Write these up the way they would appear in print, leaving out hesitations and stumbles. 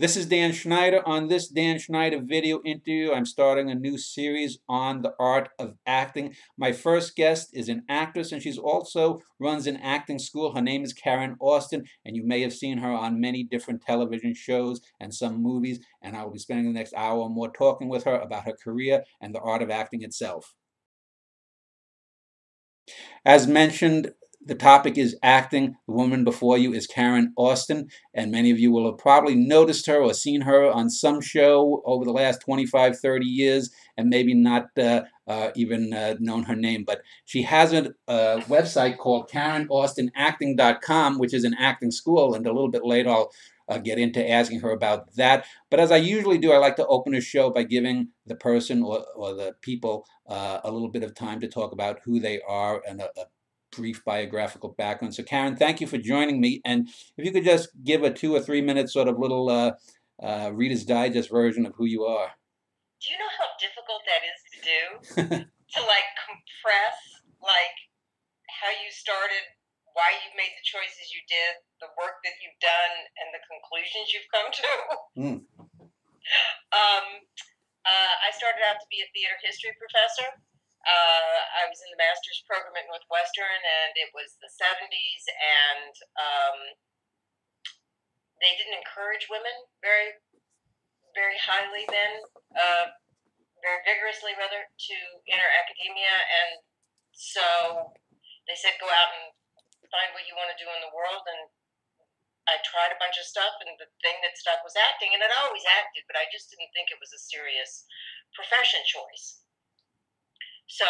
This is Dan Schneider. On this Dan Schneider video interview, I'm starting a new series on the art of acting. My first guest is an actress, and she's also runs an acting school. Her name is Karen Austin, and you may have seen her on many different television shows and some movies, and I will be spending the next hour or more talking with her about her career and the art of acting itself. As mentioned, the topic is acting. The woman before you is Karen Austin, and many of you will have probably noticed her or seen her on some show over the last 25, 30 years, and maybe not even known her name. But she has a website called KarenAustinActing.com, which is an acting school, and a little bit later I'll get into asking her about that. But as I usually do, I like to open a show by giving the person or the people a little bit of time to talk about who they are and a brief biographical background. So Karen, thank you for joining me. And if you could just give a 2 or 3 minute sort of little Reader's Digest version of who you are. Do you know how difficult that is to do? To like compress like how you started, why you made the choices you did, the work that you've done, and the conclusions you've come to. I started out to be a theater history professor. I was in the master's program at Northwestern, and it was the 70s, and they didn't encourage women very, very highly then, very vigorously rather, to enter academia, and so they said go out and find what you want to do in the world, and I tried a bunch of stuff, and the thing that stuck was acting, and I'd always acted, but I just didn't think it was a serious profession choice. So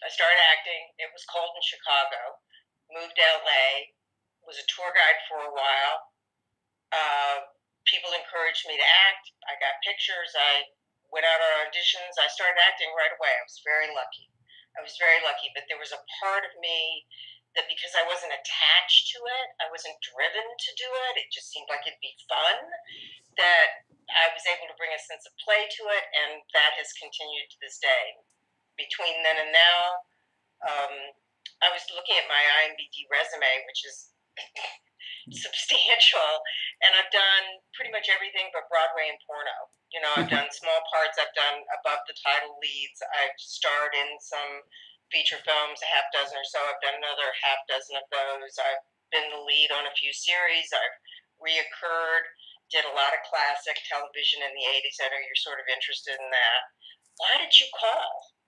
I started acting. It was cold in Chicago. Moved to LA. Was a tour guide for a while. People encouraged me to act. I got pictures. I went out on auditions. I started acting right away. I was very lucky. But there was a part of me that because I wasn't attached to it, I wasn't driven to do it. It just seemed like it'd be fun. That I was able to bring a sense of play to it, and that has continued to this day. Between then and now, I was looking at my IMDb resume, which is substantial, and I've done pretty much everything but Broadway and porno. You know, I've done small parts, I've done above the title leads, I've starred in some feature films, a half dozen or so. I've done another half dozen of those. I've been the lead on a few series. I've reoccurred, did a lot of classic television in the 80s. I know you're sort of interested in that. Why did you call?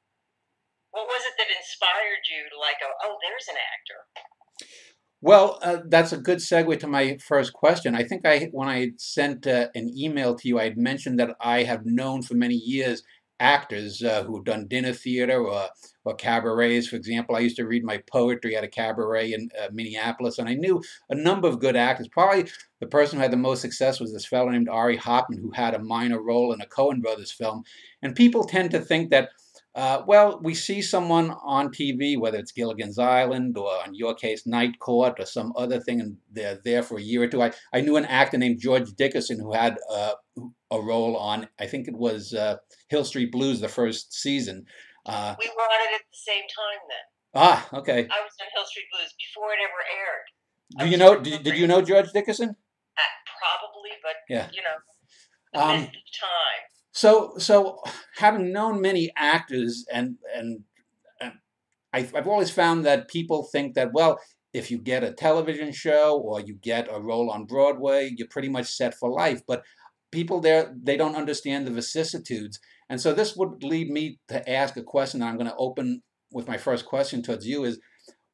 What was it that inspired you to like go, oh, there's an actor? Well, that's a good segue to my first question. I think when I sent an email to you, I had mentioned that I have known for many years actors who have done dinner theater or cabarets. For example, I used to read my poetry at a cabaret in Minneapolis, and I knew a number of good actors. Probably the person who had the most success was this fellow named Ari Hoffman, who had a minor role in a Coen Brothers film. And people tend to think that well, we see someone on TV, whether it's Gilligan's Island or, in your case, Night Court or some other thing, and they're there for a year or two. I knew an actor named George Dickerson who had a role on, I think it was Hill Street Blues, the first season. We were on it at the same time then. Ah, okay. I was on Hill Street Blues before it ever aired. Do you know? Did you know George Dickerson? Probably, but yeah. You know, the mist of time. So having known many actors, and I've always found that people think that, well, if you get a television show or you get a role on Broadway, you're pretty much set for life. But people there, they don't understand the vicissitudes. And so this would lead me to ask a question that I'm going to open with my first question towards you is,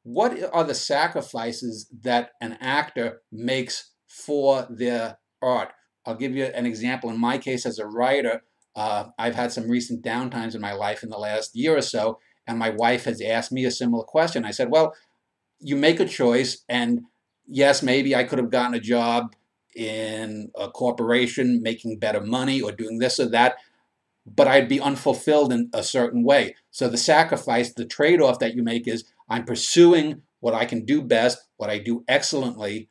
what are the sacrifices that an actor makes for their art? I'll give you an example. In my case, as a writer, I've had some recent downtimes in my life in the last year or so, and my wife has asked me a similar question. I said, well, you make a choice, and yes, maybe I could have gotten a job in a corporation making better money or doing this or that, but I'd be unfulfilled in a certain way. So the sacrifice, the trade-off that you make is I'm pursuing what I can do best, what I do excellently,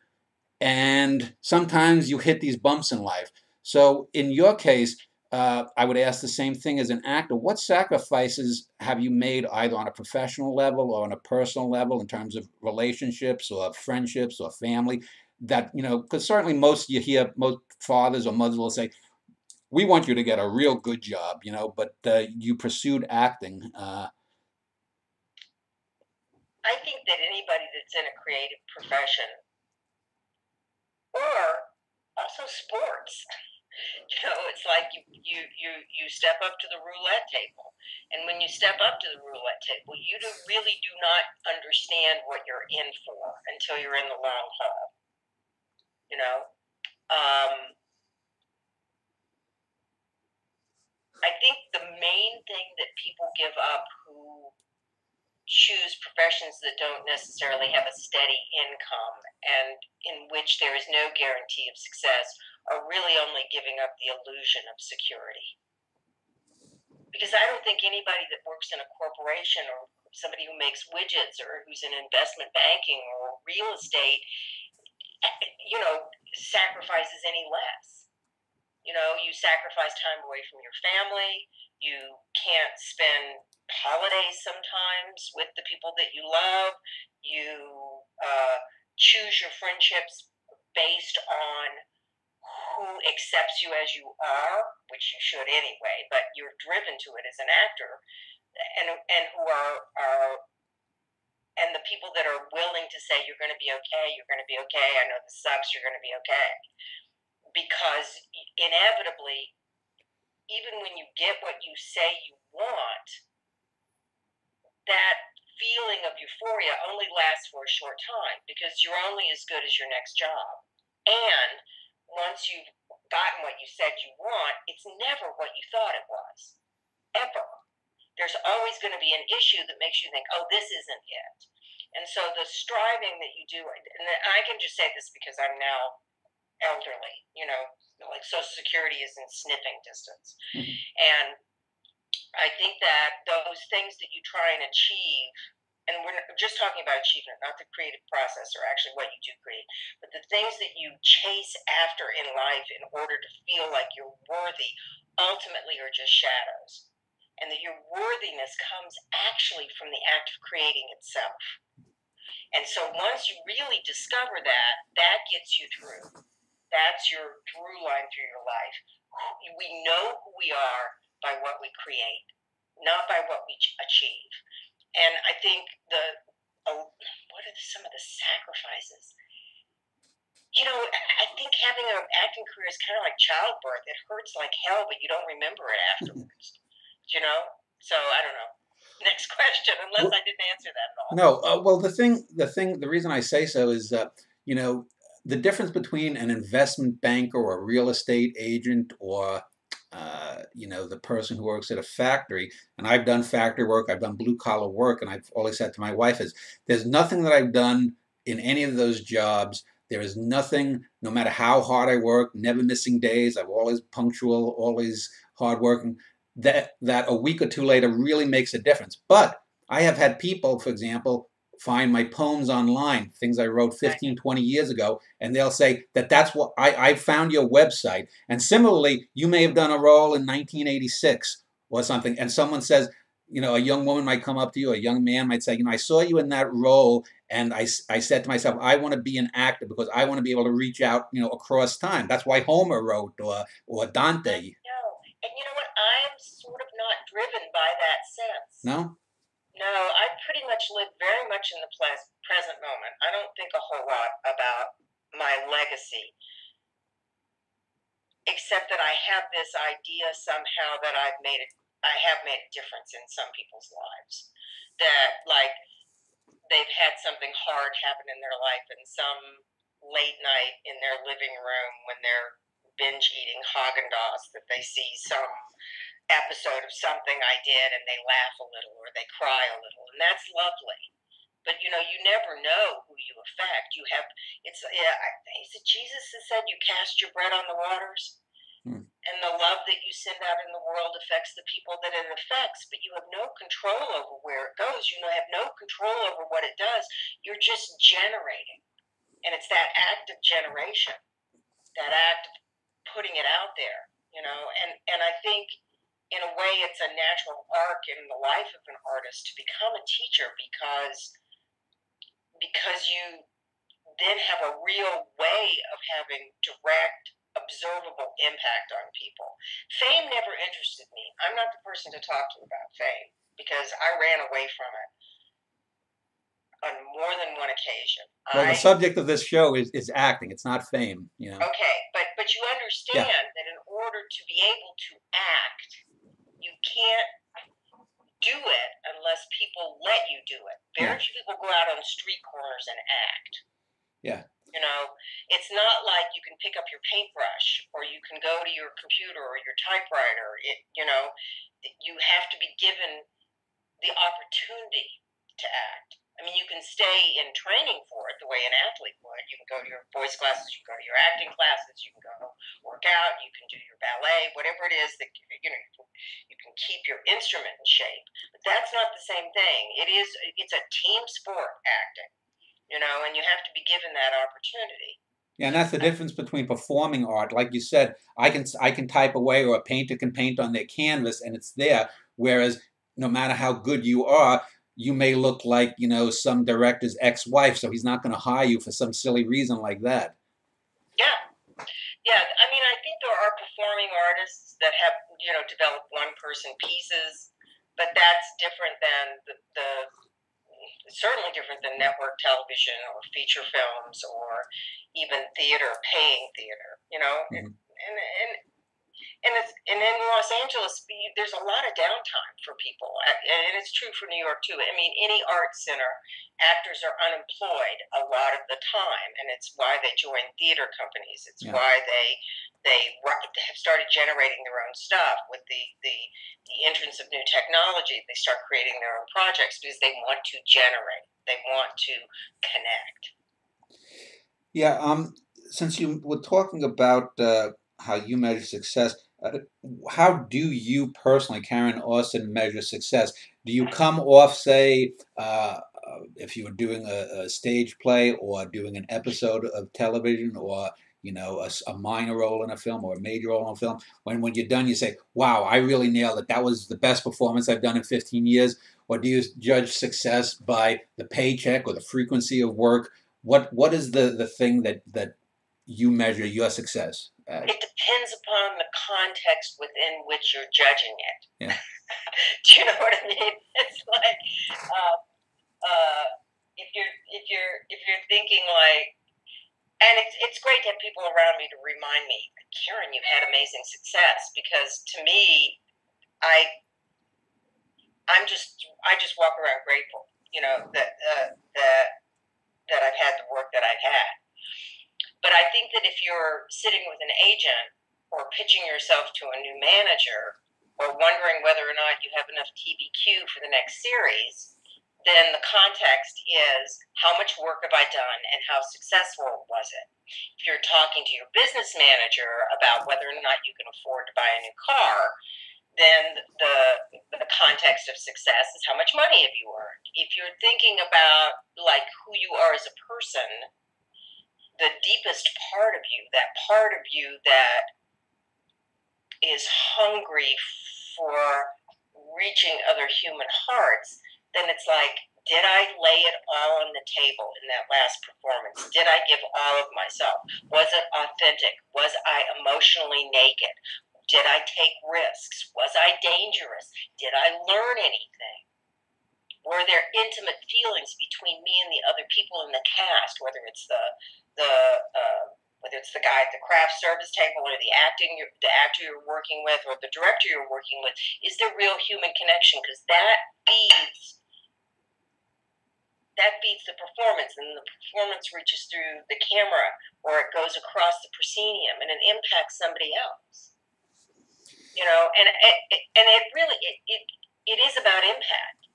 and sometimes you hit these bumps in life. So in your case, I would ask the same thing as an actor. What sacrifices have you made either on a professional level or on a personal level in terms of relationships or friendships or family that, because certainly you hear most fathers or mothers will say, we want you to get a real good job, but you pursued acting. I think that anybody that's in a creative profession, or also sports, it's like you step up to the roulette table, and when you step up to the roulette table, you really do not understand what you're in for until you're in the long haul. I think the main thing that people give up who choose professions that don't necessarily have a steady income and in which there is no guarantee of success are really only giving up the illusion of security. Because I don't think anybody that works in a corporation or somebody who makes widgets or who's in investment banking or real estate, sacrifices any less. You sacrifice time away from your family. You can't spend holidays sometimes with the people that you love. You choose your friendships based on who accepts you as you are, which you should anyway, but you're driven to it as an actor, and who are and the people that are willing to say, you're going to be okay, I know this sucks, you're going to be okay. Because inevitably, even when you get what you say you want, that feeling of euphoria only lasts for a short time, because you're only as good as your next job. And once you've gotten what you said you want, it's never what you thought it was, ever. There's always going to be an issue that makes you think, oh, this isn't it. And so the striving that you do, and I can just say this because I'm now elderly, like Social Security is in sniffing distance. Mm-hmm. And I think that those things that you try and achieve, and we're just talking about achievement, not the creative process or actually what you do create, but the things that you chase after in life in order to feel like you're worthy, ultimately are just shadows. And that your worthiness comes actually from the act of creating itself. And so once you really discover that, that gets you through. That's your through line through your life. We know who we are by what we create, not by what we achieve. And I think what are some of the sacrifices? I think having an acting career is kind of like childbirth. It hurts like hell, but you don't remember it afterwards. So I don't know. Next question, unless I didn't answer that at all. No, well, the reason I say so is, the difference between an investment banker or a real estate agent or, the person who works at a factory, and I've done factory work, I've done blue collar work, and I've always said to my wife is, there's nothing that I've done in any of those jobs. There is nothing, no matter how hard I work, never missing days, I'm always punctual, always hardworking, that a week or two later really makes a difference. But I have had people, for example, find my poems online, things I wrote 15, 20 years ago, and they'll say that's what I found your website. And similarly, you may have done a role in 1986 or something, and someone says, a young woman might come up to you, a young man might say, I saw you in that role, and I said to myself, I want to be an actor because I want to be able to reach out, across time. That's why Homer wrote, or Dante. And you know what? I'm sort of not driven by that sense. No? No, I pretty much live very much in the present moment. I don't think a whole lot about my legacy, except that I have this idea somehow that I have made a difference in some people's lives. That, like, they've had something hard happen in their life, and some late night in their living room when they're binge eating Haagen-Dazs, that they see some episode of something I did and they laugh a little or they cry a little, and that's lovely. But you never know who you affect. Is it Jesus that said you cast your bread on the waters? And the love that you send out in the world affects the people that it affects, but you have no control over where it goes. You have no control over what it does. You're just generating. And it's that act of generation, that act of putting it out there, and I think in a way it's a natural arc in the life of an artist to become a teacher because you then have a real way of having direct, observable impact on people. Fame never interested me. I'm not the person to talk to about fame because I ran away from it on more than one occasion. Well, the subject of this show is acting. It's not fame, you know. Okay, but you understand that in order to be able to act, you can't do it unless people let you do it. Very few people go out on street corners and act. Yeah. You know, it's not like you can pick up your paintbrush or you can go to your computer or your typewriter. You know, you have to be given the opportunity to act. I mean, you can stay in training for it the way an athlete would. You can go to your voice classes, you can go to your acting classes, you can go work out, you can do your ballet, whatever it is that, you know, you can keep your instrument in shape. But that's not the same thing. It's a team sport, acting, you know, and you have to be given that opportunity. Yeah, and that's the difference between performing art. Like you said, I can type away, or a painter can paint on their canvas and it's there. Whereas no matter how good you are, you may look like, you know, some director's ex-wife, so he's not going to hire you for some silly reason like that. Yeah. Yeah, I mean, I think there are performing artists that have, you know, developed one-person pieces, but that's different than certainly different than network television or feature films or even theater, paying theater, you know, and in Los Angeles, there's a lot of downtime for people, and it's true for New York too. I mean, any art center, actors are unemployed a lot of the time, and it's why they join theater companies. It's why they have started generating their own stuff with the entrance of new technology. They start creating their own projects because they want to generate, they want to connect. Yeah. Since you were talking about how you measure success. How do you personally, Karen Austin, measure success? Do you come off, say, if you were doing a stage play or doing an episode of television, or, you know, a minor role in a film or a major role in a film, when you're done, you say, wow, I really nailed it. That was the best performance I've done in 15 years. Or do you judge success by the paycheck or the frequency of work? What is the thing that you measure your success as? It depends upon the context within which you're judging it. Yeah. Do you know what I mean? It's like if you're thinking like, and it's great to have people around me to remind me, Karen, you had amazing success, because to me, I just walk around grateful, you know, that I've had the work that I've had. But I think that if you're sitting with an agent or pitching yourself to a new manager or wondering whether or not you have enough TBQ for the next series, then the context is, how much work have I done and how successful was it? If you're talking to your business manager about whether or not you can afford to buy a new car, then the context of success is, how much money have you earned? If you're thinking about like who you are as a person, the deepest part of you that is hungry for reaching other human hearts, then it's like, did I lay it all on the table in that last performance? Did I give all of myself? Was it authentic? Was I emotionally naked? Did I take risks? Was I dangerous? Did I learn anything? Were there intimate feelings between me and the other people in the cast, whether it's the guy at the craft service table or the actor you're working with or the director you're working with? Is there real human connection? Because that beats the performance, and the performance reaches through the camera or it goes across the proscenium and it impacts somebody else. You know, and it really is about impact.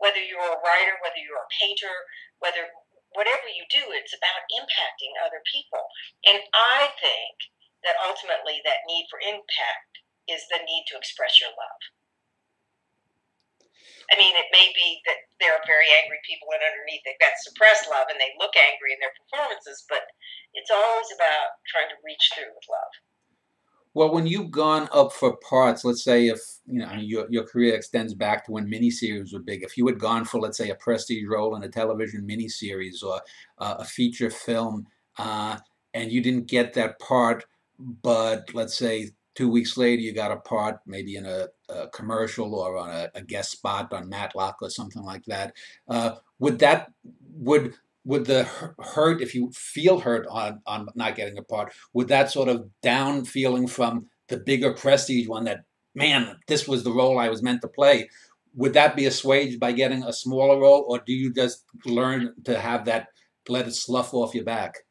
Whether you're a writer, whether you're a painter, whatever you do, it's about impacting other people. And I think that ultimately that need for impact is the need to express your love. I mean, it may be that there are very angry people, and underneath they've got suppressed love and they look angry in their performances, but it's always about trying to reach through with love. Well, when you've gone up for parts, let's say if your career extends back to when miniseries were big, if you had gone for, let's say, a prestige role in a television miniseries or a feature film, uh, and you didn't get that part, but let's say 2 weeks later you got a part, maybe in a commercial or on a guest spot on Matlock or something like that, would that would the hurt, if you feel hurt on not getting a part, would that sort of down feeling from the bigger prestige one that, man, this was the role I was meant to play, would that be assuaged by getting a smaller role, or do you just learn to have that, let it slough off your back?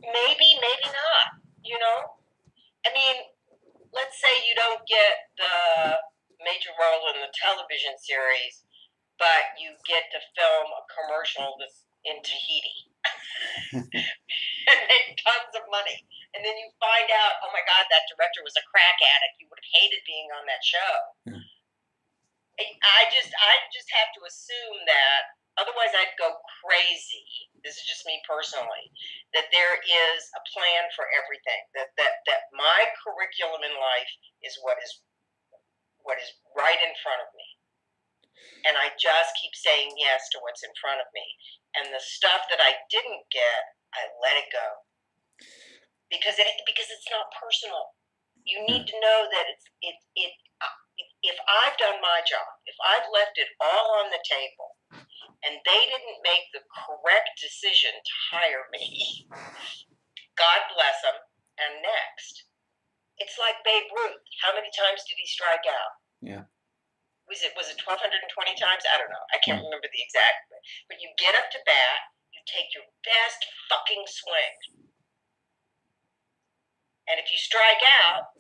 Maybe, maybe not. You know, I mean, let's say you don't get the major role in the television series, but you get to film a commercial that's in Tahiti and make tons of money. And then you find out, oh my God, that director was a crack addict. You would have hated being on that show. Yeah. I just have to assume that, otherwise I'd go crazy. This is just me personally. That there is a plan for everything. That my curriculum in life is what is right in front of me. And I just keep saying yes to what's in front of me. And the stuff that I didn't get, I let it go. Because it's not personal. You need to know that if I've done my job, if I've left it all on the table, and they didn't make the correct decision to hire me, God bless them, and next. It's like Babe Ruth. How many times did he strike out? Yeah. Was it 1,220 times? I don't know. I can't remember the exact. But you get up to bat, you take your best fucking swing. And if you strike out,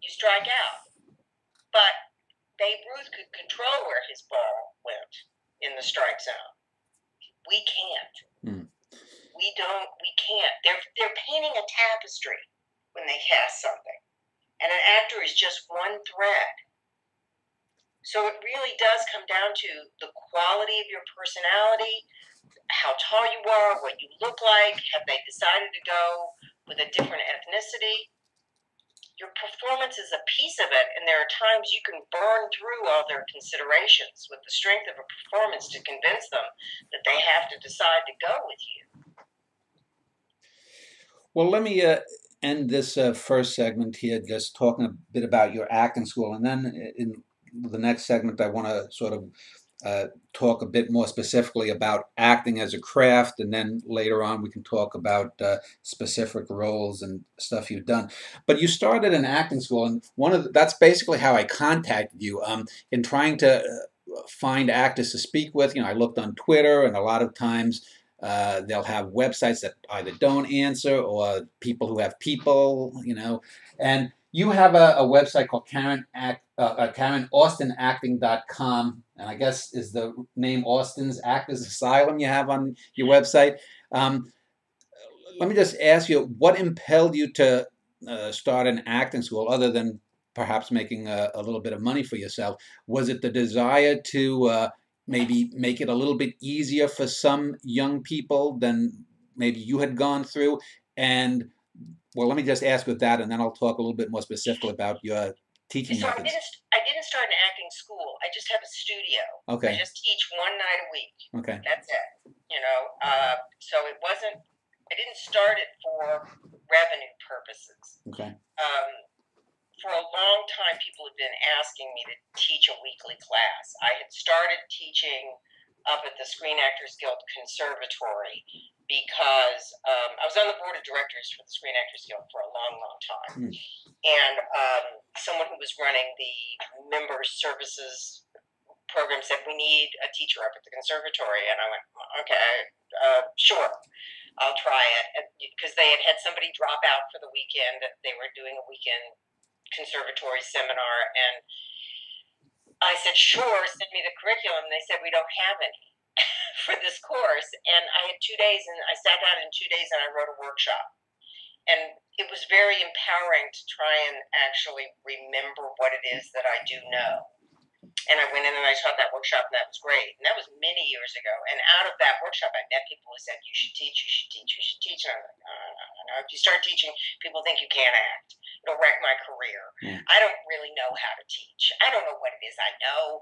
you strike out. But Babe Ruth could control where his ball went in the strike zone. We can't. We can't. They're painting a tapestry when they cast something. And an actor is just one thread. So it really does come down to the quality of your personality, how tall you are, what you look like. Have they decided to go with a different ethnicity? Your performance is a piece of it, and there are times you can burn through all their considerations with the strength of a performance to convince them that they have to decide to go with you. Well, let me end this first segment here just talking a bit about your acting school, and then in the next segment I want to sort of talk a bit more specifically about acting as a craft, and then later on we can talk about specific roles and stuff you've done. But you started in acting school, and that's basically how I contacted you in trying to find actors to speak with. I looked on Twitter, and a lot of times they'll have websites that either don't answer, or people who have people, and you have a website called KarenAustinActing.com, and I guess is the name Austin's Actors Asylum you have on your website. Let me just ask you, what impelled you to start an acting school, other than perhaps making a little bit of money for yourself? Was it the desire to maybe make it a little bit easier for some young people than maybe you had gone through? And well, let me just ask with that, and then I'll talk a little bit more specifically about your teaching methods. I didn't start an acting school. I just have a studio. Okay. I just teach one night a week. Okay. That's it. So it wasn't. I didn't start it for revenue purposes. Okay. For a long time, people have been asking me to teach a weekly class. I had started teaching up at the Screen Actors Guild Conservatory because I was on the board of directors for the Screen Actors Guild for a long, long time. And someone who was running the member services program said, we need a teacher up at the conservatory. And I went, okay, sure, I'll try it. Because they had somebody drop out for the weekend. They were doing a weekend conservatory seminar, and I said, sure, send me the curriculum. They said, we don't have any for this course. And I had 2 days, and I sat down in 2 days and I wrote a workshop. And it was very empowering to try and actually remember what it is that I do know. And I went in and I taught that workshop, and that was great. And that was many years ago. And out of that workshop, I met people who said, you should teach, you should teach, you should teach. And I'm like, no. If you start teaching, people think you can't act. It'll wreck my career. I don't really know how to teach. I don't know what it is I know.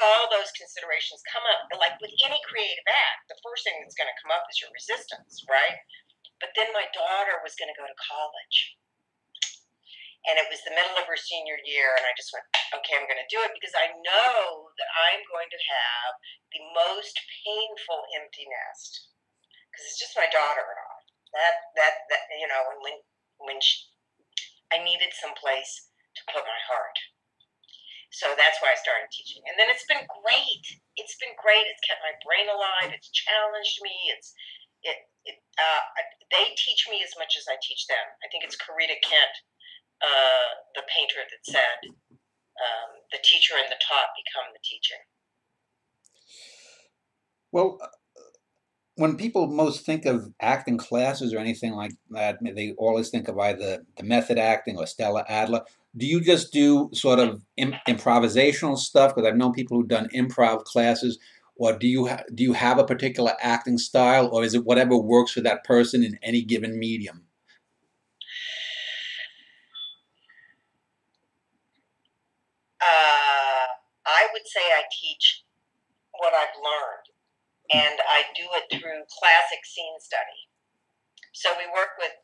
All those considerations come up. But like with any creative act, the first thing that's going to come up is your resistance, right? But then my daughter was going to go to college. And it was the middle of her senior year, and I just went, okay, I'm going to do it because I know that I'm going to have the most painful empty nest because it's just my daughter and I. When I needed some place to put my heart. So that's why I started teaching. And then it's been great. It's been great. It's kept my brain alive. It's challenged me. They teach me as much as I teach them. I think it's Corita Kent, the painter, that said, the teacher and the taught become the teaching. Well, when people most think of acting classes or anything like that, they always think of either the method acting or Stella Adler. Do you just do sort of improvisational stuff? Because I've known people who've done improv classes. Or do you have a particular acting style, or is it whatever works for that person in any given medium? I would say I teach what I've learned, and I do it through classic scene study. So we work with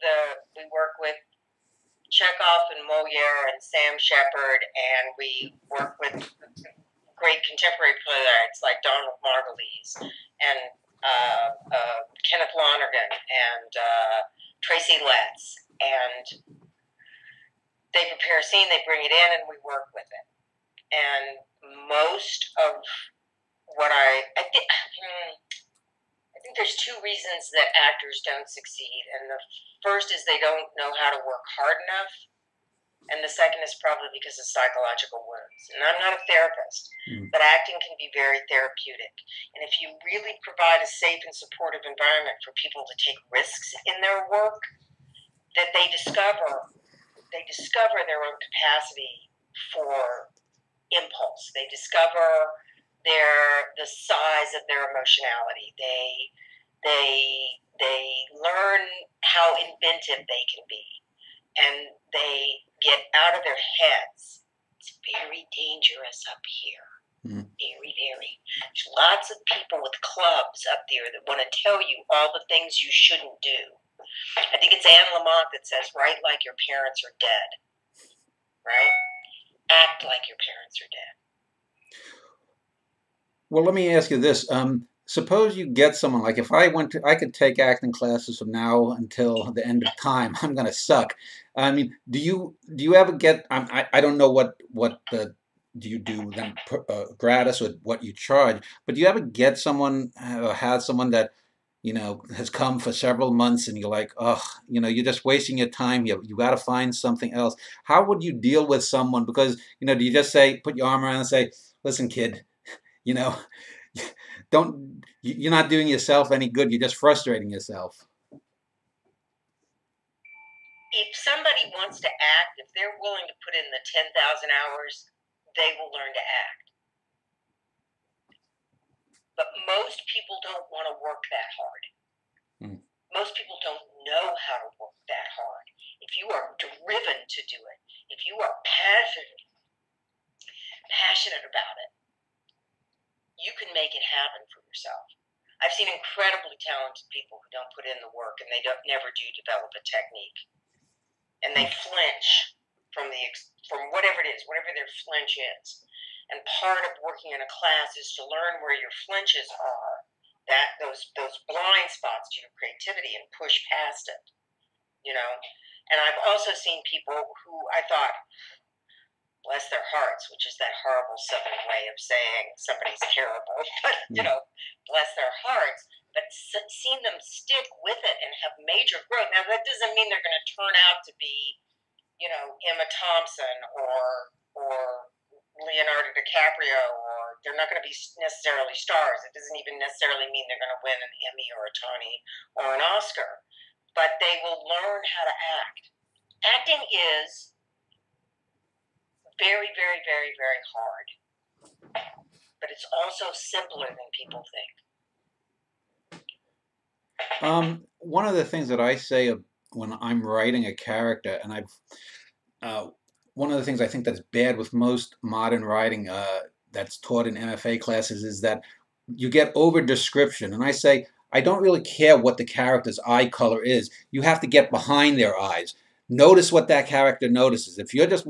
Chekhov and Molière and Sam Shepard, and we work with great contemporary playwrights like Donald Margulies and Kenneth Lonergan and Tracy Letts, and they prepare a scene, they bring it in, and we work with it. And most of what I think there's two reasons that actors don't succeed, and the first is they don't know how to work hard enough, and the second is probably because of psychological wounds. And I'm not a therapist, but acting can be very therapeutic. And if you really provide a safe and supportive environment for people to take risks in their work, that they discover their own capacity for impulse. They discover the size of their emotionality. They learn how inventive they can be, and they get out of their heads. It's very dangerous up here. Very, very. There's lots of people with clubs up there that want to tell you all the things you shouldn't do. I think it's Anne Lamott that says, write like your parents are dead. Right? Act like your parents are dead. Well, let me ask you this. Suppose you get someone, like if I could take acting classes from now until the end of time, I'm going to suck. I mean, do you ever get, I don't know what do you do then gratis or what you charge, but do you ever get someone or have someone that, has come for several months and you're like, oh, you're just wasting your time. You got to find something else. How would you deal with someone? Because, do you just put your arm around and say, listen, kid, you're not doing yourself any good. You're just frustrating yourself. If somebody wants to act, if they're willing to put in the 10,000 hours, they will learn to act. But most people don't want to work that hard. Most people don't know how to work that hard. If you are driven to do it, if you are passionate about it, you can make it happen for yourself. I've seen incredibly talented people who don't put in the work, and they never do develop a technique, and they flinch from whatever it is, whatever their flinch is. And part of working in a class is to learn where your flinches are, those blind spots to your creativity, and push past it. And I've also seen people who I thought, bless their hearts, which is that horrible Southern way of saying somebody's terrible, but bless their hearts, but seen them stick with it and have major growth. Now that doesn't mean they're going to turn out to be, Emma Thompson or Leonardo DiCaprio, or they're not going to be necessarily stars. It doesn't even necessarily mean they're going to win an Emmy or a Tony or an Oscar, but they will learn how to act. Acting is very, very, very, very hard, but it's also simpler than people think. One of the things that I say when I'm writing a character, and uh, one of the things I think that's bad with most modern writing that's taught in MFA classes is that you get over description. And I say, I don't really care what the character's eye color is. You have to get behind their eyes. Notice what that character notices. If you're just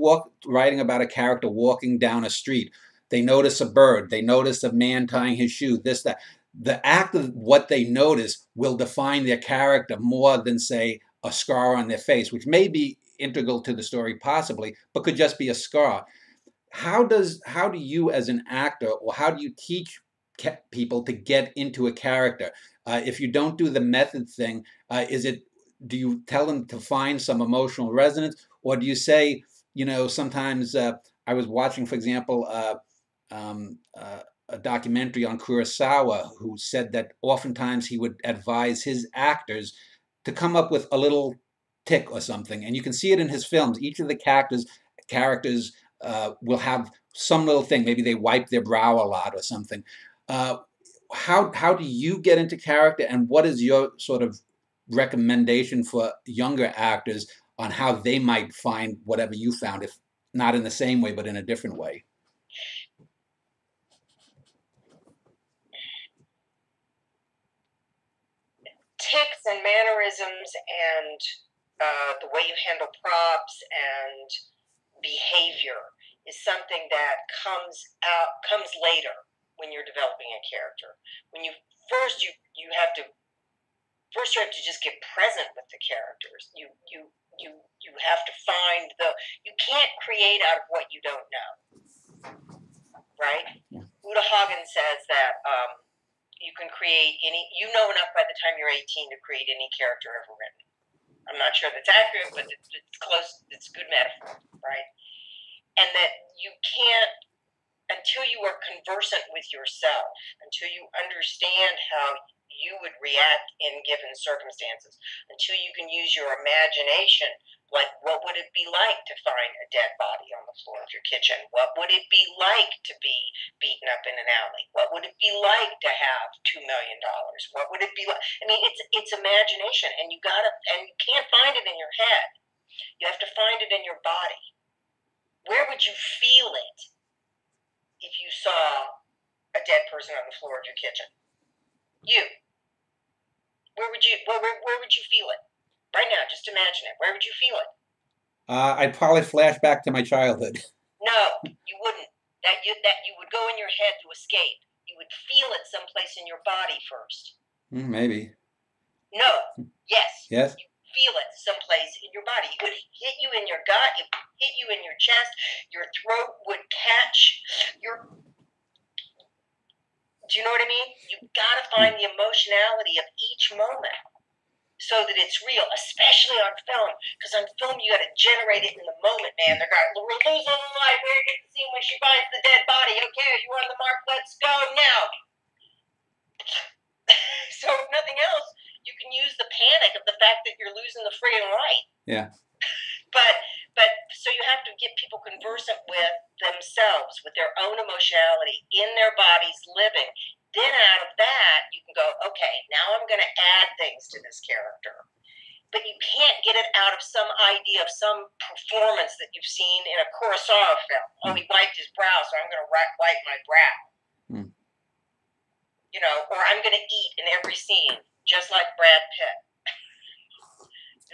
writing about a character walking down a street, they notice a bird, they notice a man tying his shoe, this, that. The act of what they notice will define their character more than, say, a scar on their face, which may be integral to the story possibly, but could just be a scar. How do you as an actor, or how do you teach people to get into a character? If you don't do the method thing, do you tell them to find some emotional resonance, or do you say, sometimes I was watching, for example, um, a documentary on Kurosawa, who said that oftentimes he would advise his actors to come up with a little tick or something, and you can see it in his films. Each of the characters will have some little thing. Maybe they wipe their brow a lot or something. Uh, how do you get into character, and what is your sort of recommendation for younger actors on how they might find whatever you found, if not in the same way, but in a different way? Ticks and mannerisms and the way you handle props and behavior is something that comes later when you're developing a character. When you first you have to just get present with the characters. You have to find you can't create out of what you don't know, right? Yeah. Uta Hagen says that you can create enough by the time you're 18 to create any character ever written. I'm not sure that's accurate, but it's close. It's a good metaphor, right? And that you can't, until you are conversant with yourself, until you understand how you would react in given circumstances, until you can use your imagination, like what would it be like to find a dead body on the floor of your kitchen? What would it be like to be beaten up in an alley? What would it be like to have $2 million? What would it be like? I mean, it's imagination, and you can't find it in your head. You have to find it in your body. Where would you feel it if you saw a dead person on the floor of your kitchen? Where would you feel it? Right now, just imagine it. Where would you feel it? I'd probably flash back to my childhood. No, you wouldn't. That you would go in your head to escape. You would feel it someplace in your body first. Maybe. No. Yes. Yes. You feel it someplace in your body. It would hit you in your gut. It would hit you in your chest. Your throat would catch your. Do you know what I mean? You've got to find the emotionality of each moment so that it's real, especially on film. Because on film, you got to generate it in the moment, man. They're going, we're losing the light. We're going to get the scene when she finds the dead body. Okay, you on the mark? Let's go now. So if nothing else, you can use the panic of the fact that you're losing the friggin' light. Yeah. But so you have to get people conversant with themselves, with their own emotionality in their bodies living. Then out of that, you can go, okay, now I'm going to add things to this character. But you can't get it out of some idea of some performance that you've seen in a Kurosawa film. Oh, he wiped his brow, so I'm going to wipe my brow. Or I'm going to eat in every scene, just like Brad Pitt.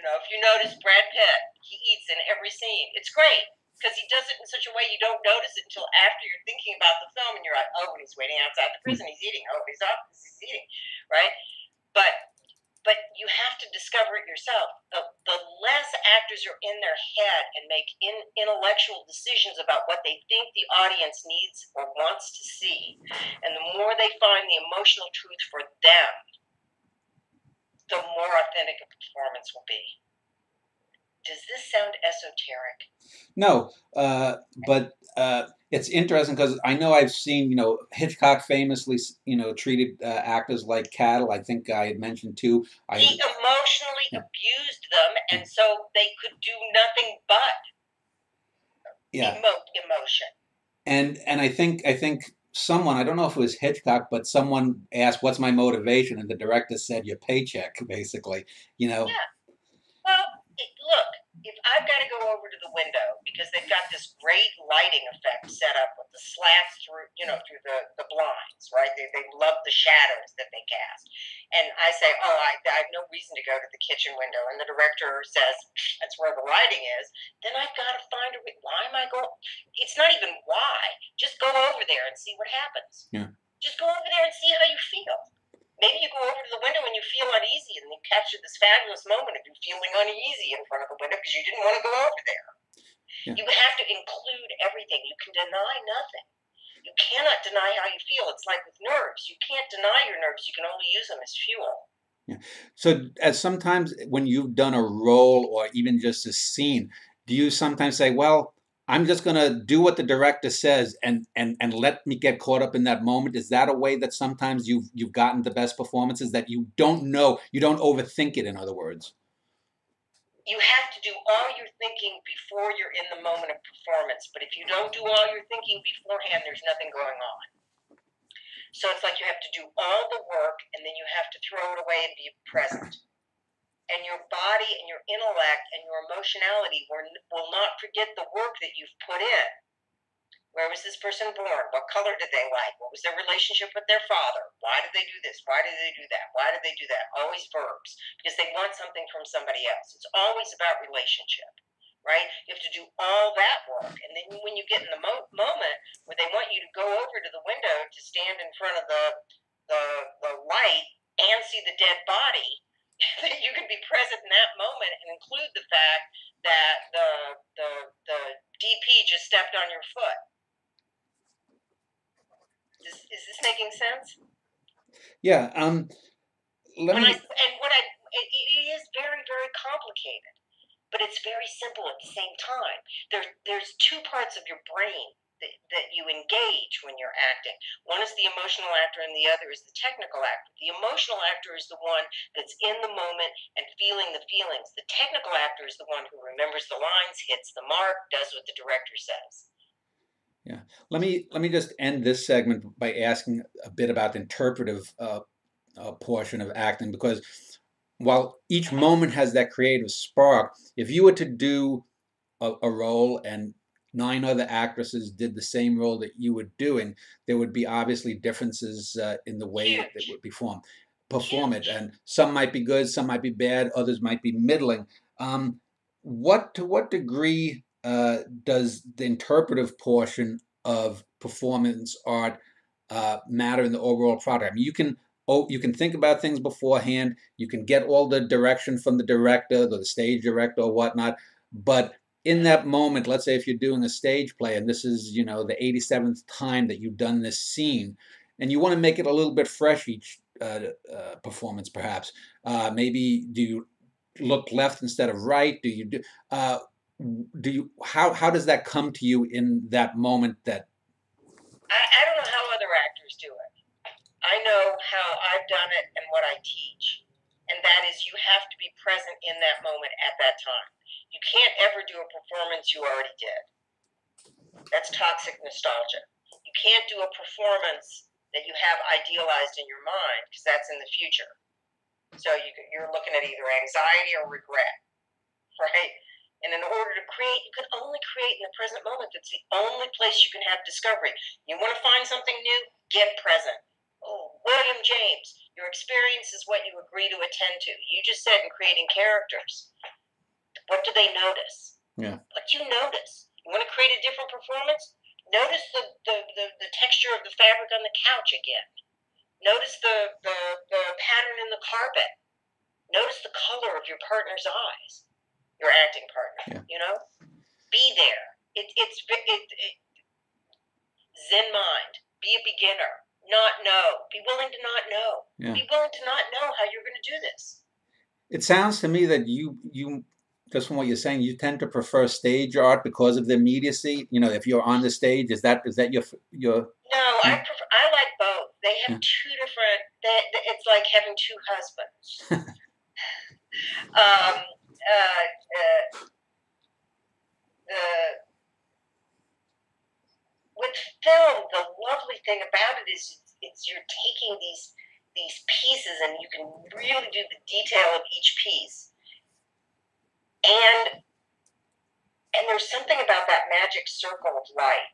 If you notice Brad Pitt, he eats in every scene. It's great because he does it in such a way you don't notice it until after you're thinking about the film and you're like, oh, when he's waiting outside the prison, he's eating. Oh, when he's off, he's eating, right? But you have to discover it yourself. The less actors are in their head and make intellectual decisions about what they think the audience needs or wants to see, and the more they find the emotional truth for them, the more authentic a performance will be. Does this sound esoteric? No, but it's interesting because I know I've seen, Hitchcock famously, treated actors like cattle. I think I had mentioned too. He emotionally abused them, and so they could do nothing but emote emotion. And I think someone, I don't know if it was Hitchcock, but someone asked, "What's my motivation?" And the director said, "Your paycheck," basically. You know. Yeah. Well, look, if I've got to go over to the window because they've got this great lighting effect set up with the slats through, through the blinds, right? They love the shadows that they cast. And I say, oh, I have no reason to go to the kitchen window. And the director says, that's where the lighting is. Then I've got to find why am I going? It's not even why. Just go over there and see what happens. Yeah. Just go over there and see how you feel. Maybe you go over to the window and you feel uneasy, and you capture this fabulous moment of you feeling uneasy in front of the window because you didn't want to go over there. Yeah. You have to include everything. You can deny nothing. You cannot deny how you feel. It's like with nerves. You can't deny your nerves. You can only use them as fuel. Yeah. So, as sometimes when you've done a role or even just a scene, do you sometimes say, "Well, I'm just going to do what the director says and let me get caught up in that moment"? Is that a way that sometimes you've gotten the best performances, that you don't know, you don't overthink it, in other words? You have to do all your thinking before you're in the moment of performance. But if you don't do all your thinking beforehand, there's nothing going on. So it's like you have to do all the work and then you have to throw it away and be present. And your body and your intellect and your emotionality will not forget the work that you've put in. Where was this person born? What color did they like? What was their relationship with their father? Why did they do this? Why did they do that? Why did they do that? Always verbs, because they want something from somebody else. It's always about relationship, right? You have to do all that work. And then when you get in the moment where they want you to go over to the window to stand in front of the light and see the dead body, that you can be present in that moment and include the fact that the DP just stepped on your foot. Is this making sense? Yeah. It is very, very complicated, but it's very simple at the same time. There's two parts of your brain that you engage when you're acting. One is the emotional actor and the other is the technical actor. The emotional actor is the one that's in the moment and feeling the feelings. The technical actor is the one who remembers the lines, hits the mark, does what the director says. Yeah. Let me just end this segment by asking a bit about the interpretive portion of acting, because while each moment has that creative spark, if you were to do a role and 9 other actresses did the same role that you were doing, there would be obviously differences in the way that they would perform it. And some might be good, some might be bad, others might be middling. To what degree does the interpretive portion of performance art matter in the overall product? I mean, you can think about things beforehand, you can get all the direction from the director, the stage director, or whatnot, but in that moment, let's say if you're doing a stage play and this is, the 87th time that you've done this scene, and you want to make it a little bit fresh each performance, perhaps. Maybe do you look left instead of right? How does that come to you in that moment? That I don't know how other actors do it. I know how I've done it and what I teach, and that is you have to be present in that moment at that time. You can't ever do a performance you already did. That's toxic nostalgia. You can't do a performance that you have idealized in your mind because that's in the future. So you're looking at either anxiety or regret, right? And in order to create, you can only create in the present moment. That's the only place you can have discovery. You want to find something new? Get present. Oh, William James, your experience is what you agree to attend to. You just said in creating characters. What do they notice? Yeah. What do you notice? You want to create a different performance? Notice the texture of the fabric on the couch again. Notice the pattern in the carpet. Notice the color of your partner's eyes, your acting partner. Yeah. Be there. Zen mind. Be a beginner. Not know. Be willing to not know. Yeah. Be willing to not know how you're going to do this. It sounds to me that you just from what you're saying, you tend to prefer stage art because of the immediacy. If you're on the stage, is that your? No, I like both. They have two different. It's like having two husbands. With film, the lovely thing about it is it's you're taking these pieces and you can really do the detail of each piece. And there's something about that magic circle of light.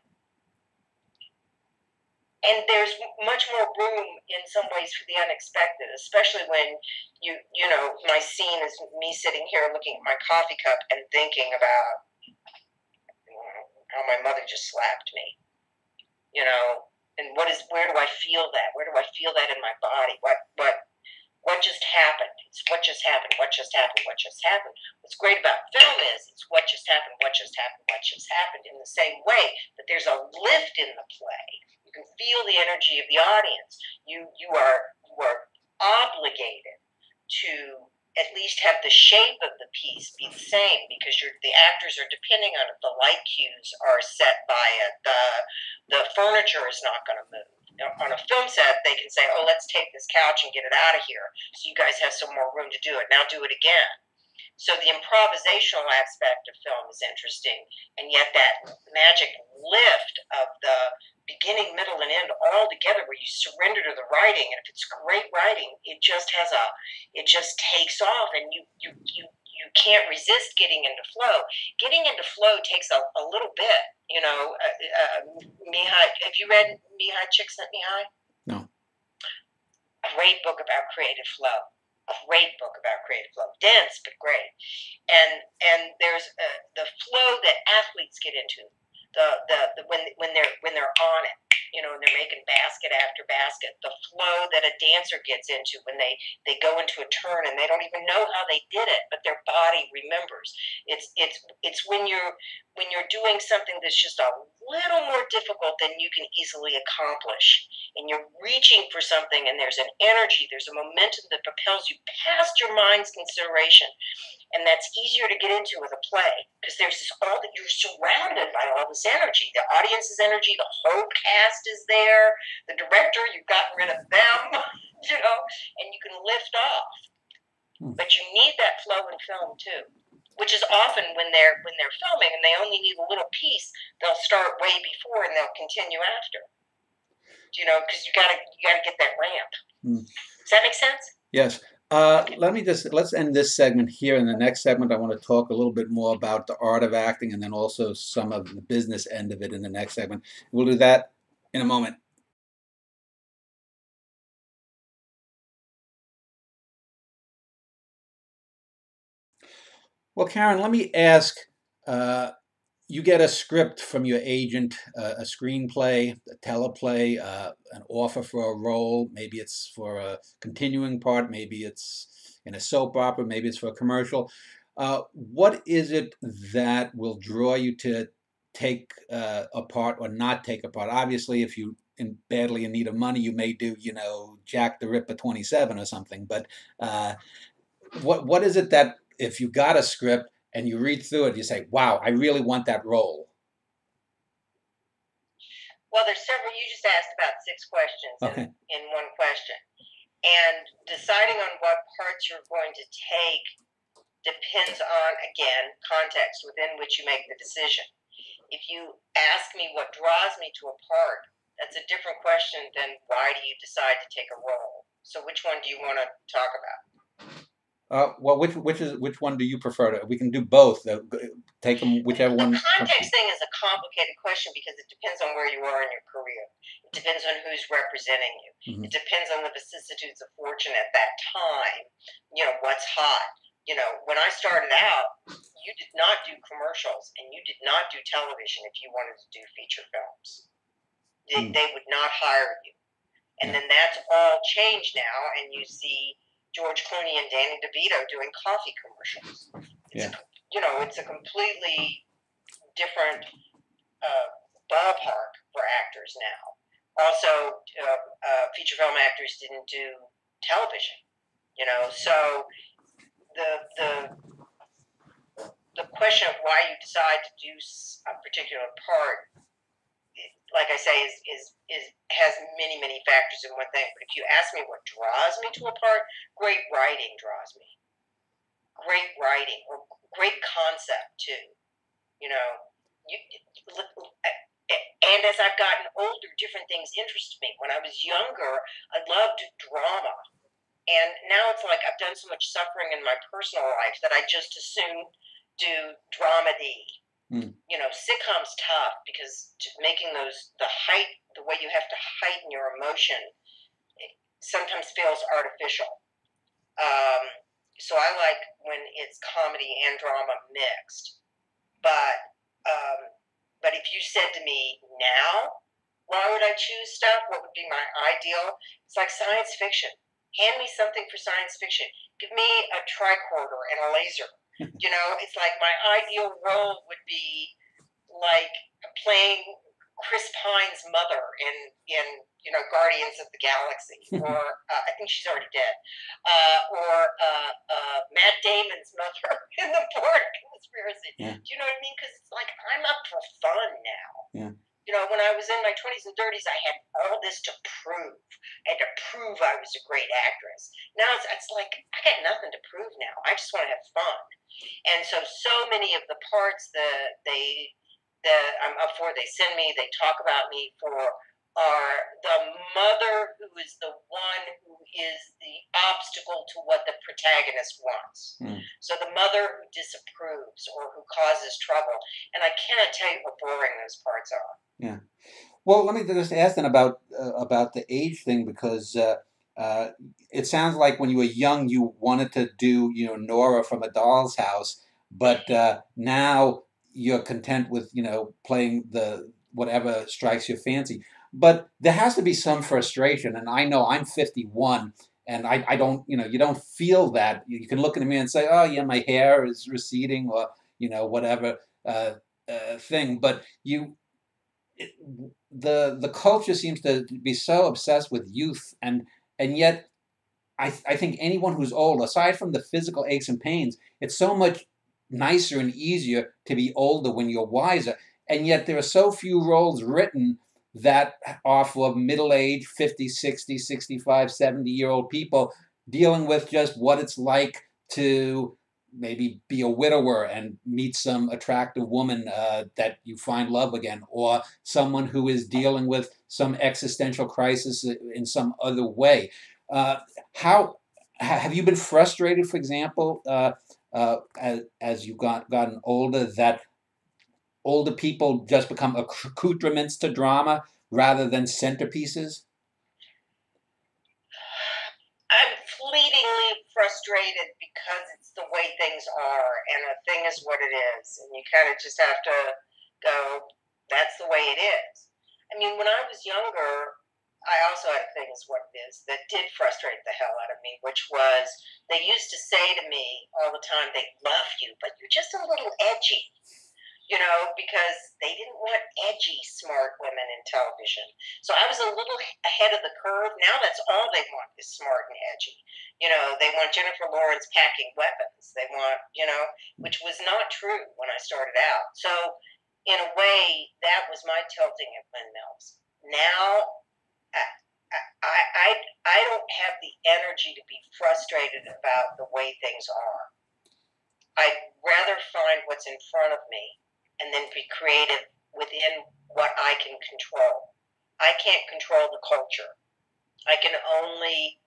And there's much more room in some ways for the unexpected, especially when you know, my scene is me sitting here looking at my coffee cup and thinking about how my mother just slapped me, you know, and where do I feel that? Where do I feel that in my body? What just happened? It's what just happened, what just happened, what just happened. What's great about film is it's what just happened, what just happened, what just happened in the same way, but there's a lift in the play. You can feel the energy of the audience. You are obligated to at least have the shape of the piece be the same because the actors are depending on it. The light cues are set by it. The furniture is not going to move. On a film set, they can say, oh, let's take this couch and get it out of here so you guys have some more room to do it. Now do it again. So the improvisational aspect of film is interesting, and yet that magic lift of the beginning, middle, and end all together where you surrender to the writing, and if it's great writing, it just takes off, and you can't resist getting into flow. Getting into flow takes a little bit, you know. Mihai, have you read Mihai Csikszentmihalyi? No. Great book about creative flow. Great book about creative flow. Dense, but great. And there's the flow that athletes get into. When they're on it, you know, and they're making basket after basket. The flow that a dancer gets into when they go into a turn and they don't even know how they did it, but their body remembers. It's when you're doing something that's just a little more difficult than you can easily accomplish, and you're reaching for something, and there's an energy, there's a momentum that propels you past your mind's consideration. And that's easier to get into with a play because there's all that you're surrounded by all this energy. The audience's energy, the whole cast is there. The director, you've gotten rid of them, you know, and you can lift off. But you need that flow in film too, which is often when they're filming and they only need a little piece, they'll start way before and they'll continue after. You know, because you gotta get that ramp. Does that make sense? Yes. Let's end this segment here. In the next segment, I want to talk a little bit more about the art of acting and then also some of the business end of it in the next segment. We'll do that in a moment. Well, Karen, let me ask, you get a script from your agent, a screenplay, a teleplay, an offer for a role. Maybe it's for a continuing part. Maybe it's in a soap opera. Maybe it's for a commercial. What is it that will draw you to take a part or not take a part? Obviously, if you badly in need of money, you may do, you know, Jack the Ripper 27 or something. But what is it that if you got a script and you read through it, you say, wow, I really want that role? Well, there's several. You just asked about 6 questions in one question. And deciding on what parts you're going to take depends on, again, context within which you make the decision. If you ask me what draws me to a part, that's a different question than why do you decide to take a role. So which one do you want to talk about? Well, which one do you prefer? We can do both. Take them whichever one. The context thing is a complicated question because it depends on where you are in your career. It depends on who's representing you. It depends on the vicissitudes of fortune at that time. You know, what's hot. You know, when I started out, you did not do commercials and you did not do television if you wanted to do feature films. They would not hire you. And then that's all changed now, and you see George Clooney and Danny DeVito doing coffee commercials. It's a completely different ballpark for actors now. Also, feature film actors didn't do television, you know. So the question of why you decide to do a particular part, like I say, has many factors in one thing. But if you ask me what draws me to a part, great writing draws me. Great writing or great concept too. You know, And as I've gotten older, different things interest me. When I was younger, I loved drama. And now it's like I've done so much suffering in my personal life that I just as soon do dramedy. Mm. You know, sitcom's tough because making those, the way you have to heighten your emotion, it sometimes feels artificial. So I like when it's comedy and drama mixed. But if you said to me now, why would I choose stuff? What would be my ideal? It's like science fiction. Hand me something for science fiction. Give me a tricorder and a laser. You know, it's like my ideal role would be like playing Chris Pine's mother in Guardians of the Galaxy, or I think she's already dead, or Matt Damon's mother in The Born Conspiracy. Yeah. Do you know what I mean? Because it's like I'm up for fun now. Yeah. You know, when I was in my 20s and 30s, I had all this to prove. I had to prove I was a great actress. Now it's like I got nothing to prove now. I just want to have fun. And so many of the parts that I'm up for, they send me, they talk about me for, are the mother who is the one who is the obstacle to what the protagonist wants. Mm. So the mother who disapproves or who causes trouble. And I cannot tell you how boring those parts are. Yeah. Well, let me just ask then about the age thing, because it sounds like when you were young, you wanted to do, Nora from A Doll's House, but now you're content with, playing the whatever strikes your fancy. But there has to be some frustration, and I know I'm 51, and I don't, you don't feel that. You can look at me and say, oh yeah, my hair is receding, or whatever thing. But the culture seems to be so obsessed with youth, and yet I think anyone who's old, aside from the physical aches and pains, it's so much nicer and easier to be older when you're wiser. And yet there are so few roles written that are for middle-aged 50, 60, 65, 70-year-old people dealing with just what it's like to maybe be a widower and meet some attractive woman that you find love again, or someone who is dealing with some existential crisis in some other way. How have you been frustrated, for example, as you've gotten older, that older people just become accoutrements to drama rather than centerpieces? I'm fleetingly frustrated because it's the way things are, and a thing is what it is, and you kind of just have to go, that's the way it is. I mean, when I was younger, I also had things what it is that did frustrate the hell out of me, which was they used to say to me all the time, they love you, but you're just a little edgy. Because they didn't want edgy, smart women in television. So I was a little ahead of the curve. Now that's all they want is smart and edgy. They want Jennifer Lawrence packing weapons. They want, which was not true when I started out. So in a way, that was my tilting at windmills. Now, I don't have the energy to be frustrated about the way things are. I'd rather find what's in front of me and then be creative within what I can control. I can't control the culture. I can only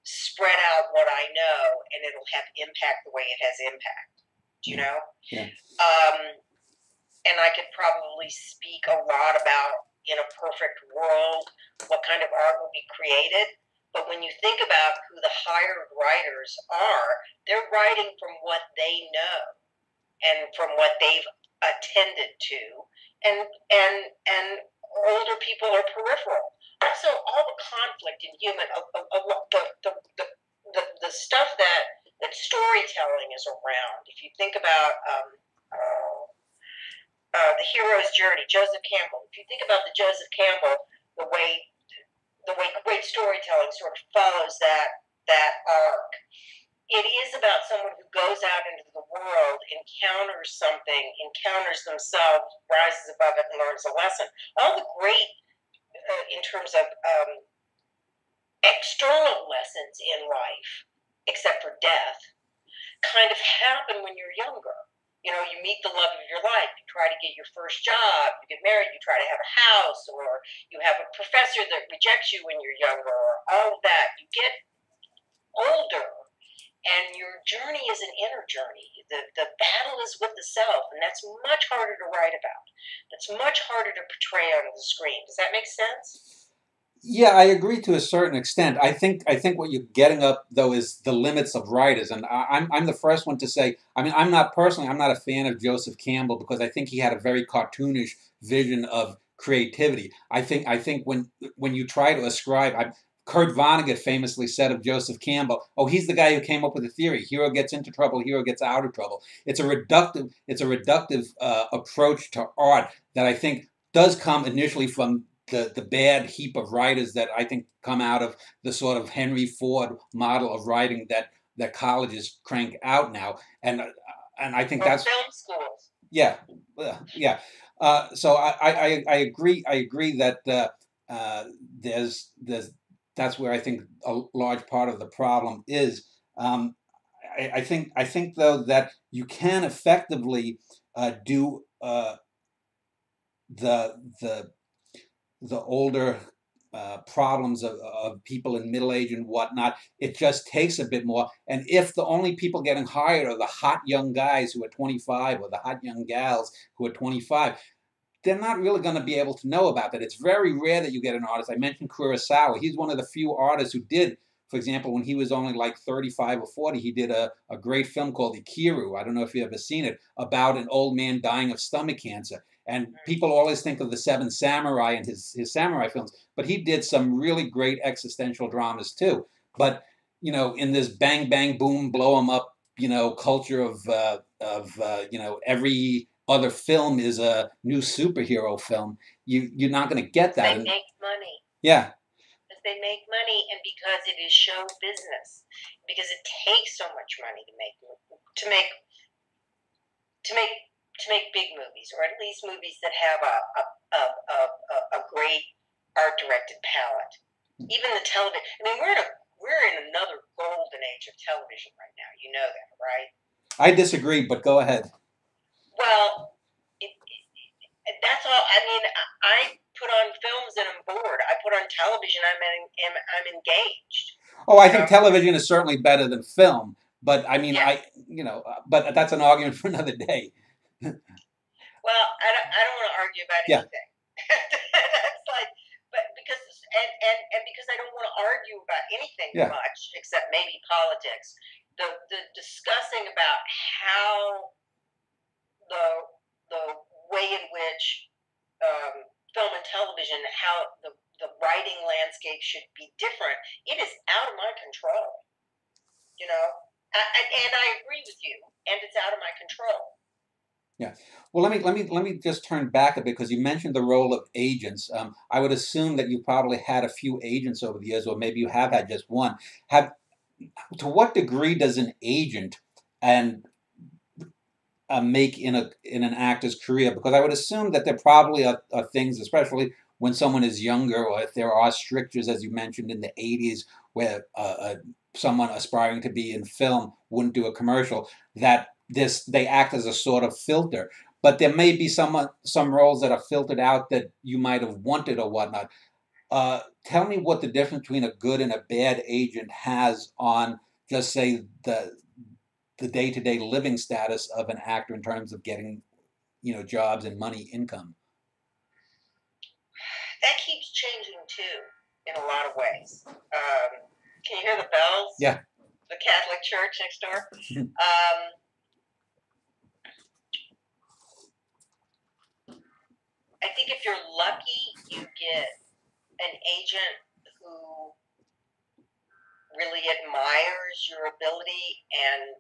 spread out what I know, and it'll have impact the way it has impact. Do you know? Yeah. And I could probably speak a lot about, in a perfect world, what kind of art will be created. But when you think about who the hired writers are, they're writing from what they know and from what they've attended to, and older people are peripheral. Also, all the conflict in human, the stuff that storytelling is around. If you think about the hero's journey, Joseph Campbell. If you think about the Joseph Campbell, the way great storytelling sort of follows that arc. It is about someone who goes out into the world, encounters something, encounters themselves, rises above it, and learns a lesson. All the great, in terms of external lessons in life, except for death, kind of happen when you're younger. you meet the love of your life, you try to get your first job, you get married, you try to have a house, or you have a professor that rejects you when you're younger, or all of that. You get older, and your journey is an inner journey. The battle is with the self, and that's much harder to write about. That's much harder to portray on the screen. Does that make sense? Yeah, I agree to a certain extent. I think what you're getting up though is the limits of writers, and I'm the first one to say. I mean, I'm not a fan of Joseph Campbell because I think he had a very cartoonish vision of creativity. I think when you try to ascribe, Kurt Vonnegut famously said of Joseph Campbell, "Oh, he's the guy who came up with the theory: hero gets into trouble, hero gets out of trouble." It's a reductive approach to art that I think does come initially from the bad heap of writers that I think come out of the sort of Henry Ford model of writing that colleges crank out now, and I think Or that's film schools. yeah, yeah. So I agree. I agree that there's that's where I think a large part of the problem is. I think though that you can effectively do the the the older problems of people in middle age and whatnot. It just takes a bit more. And if the only people getting hired are the hot young guys who are 25 or the hot young gals who are 25, they're not really going to be able to know about that. It's very rare that you get an artist. I mentioned Kurosawa. He's one of the few artists who did, for example, when he was only like 35 or 40, he did a great film called Ikiru. I don't know if you've ever seen it, about an old man dying of stomach cancer. And people always think of the Seven Samurai and his samurai films, but he did some really great existential dramas too. But in this bang bang boom blow 'em up, culture of every other film is a new superhero film. You're not going to get that. They make money. Yeah. They make money, and because it is show business, because it takes so much money to make to make to make to make big movies, or at least movies that have a great art directed palette. Even the television. I mean, we're in another golden age of television right now. You know that, right? I disagree, but go ahead. Well, that's all. I mean, I put on films and I'm bored. I put on television. I'm engaged. Oh, I think television is certainly better than film. But I mean, Yes. but that's an argument for another day. Well, I don't want to argue about anything. That's like, but because I don't want to argue about anything much except maybe politics. The discussing about how the way in which film and television, how the writing landscape should be different, it is out of my control. And I agree with you, and it's out of my control. Yeah. Well, let me just turn back a bit because you mentioned the role of agents. I would assume that you probably had a few agents over the years, or maybe you have had just one. To what degree does an agent and make in an actor's career? Because I would assume that there probably are things, especially when someone is younger, or if there are strictures, as you mentioned in the 80s, where someone aspiring to be in film wouldn't do a commercial, that they act as a sort of filter. But there may be some roles that are filtered out that you might have wanted or whatnot. Tell me what the difference between a good and a bad agent has on, just say, the day-to-day living status of an actor in terms of getting, jobs and money, income. That keeps changing too, in a lot of ways. Can you hear the bells? Yeah. The Catholic Church next door. I think if you're lucky, you get an agent who really admires your ability and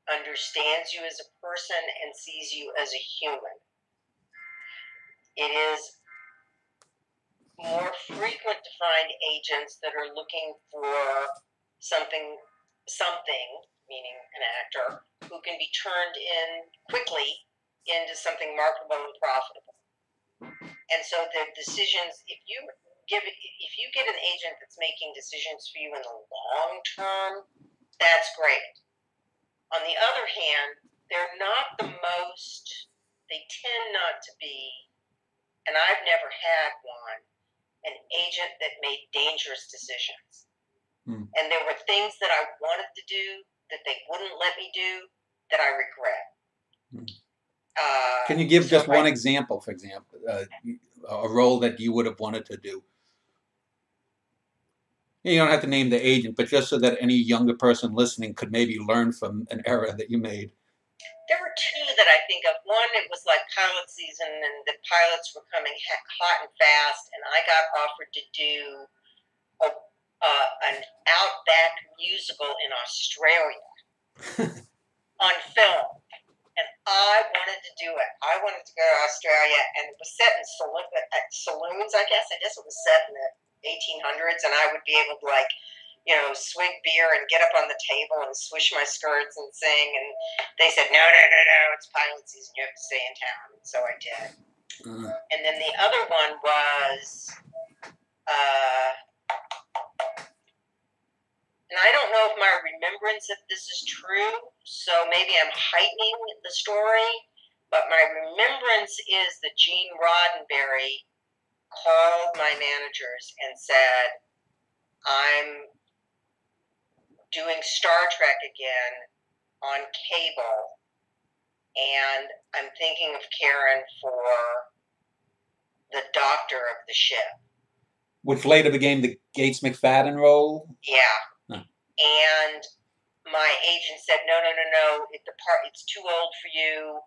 understands you as a person and sees you as a human. It is more frequent to find agents that are looking for something, meaning an actor, who can be turned in quickly into something marketable and profitable. And so the decisions, if you get an agent that's making decisions for you in the long term, that's great. On the other hand, they're not the most, they tend not to be, and I've never had one, an agent that made dangerous decisions. And there were things that I wanted to do that they wouldn't let me do that I regret. Can you give just one example, for example, a role that you would have wanted to do? You don't have to name the agent, but just so that any younger person listening could maybe learn from an error that you made. There were two that I think of. One, it was like pilot season, and the pilots were coming hot and fast, and I got offered to do an outback musical in Australia on film. And I wanted to do it. I wanted to go to Australia, and it was set in saloons, I guess. I guess it was set in the 1800s, and I would be able to, like, you know, swig beer and get up on the table and swish my skirts and sing. And they said, no, it's pilot season. You have to stay in town. And so I did. And then the other one was, and I don't know if my remembrance of this is true, so maybe I'm heightening the story, but my remembrance is that Gene Roddenberry called my managers and said, I'm doing Star Trek again on cable, and I'm thinking of Karen for the doctor of the ship. Which later became the Gates McFadden role? Yeah. Huh. And my agent said, no, it's too old for you.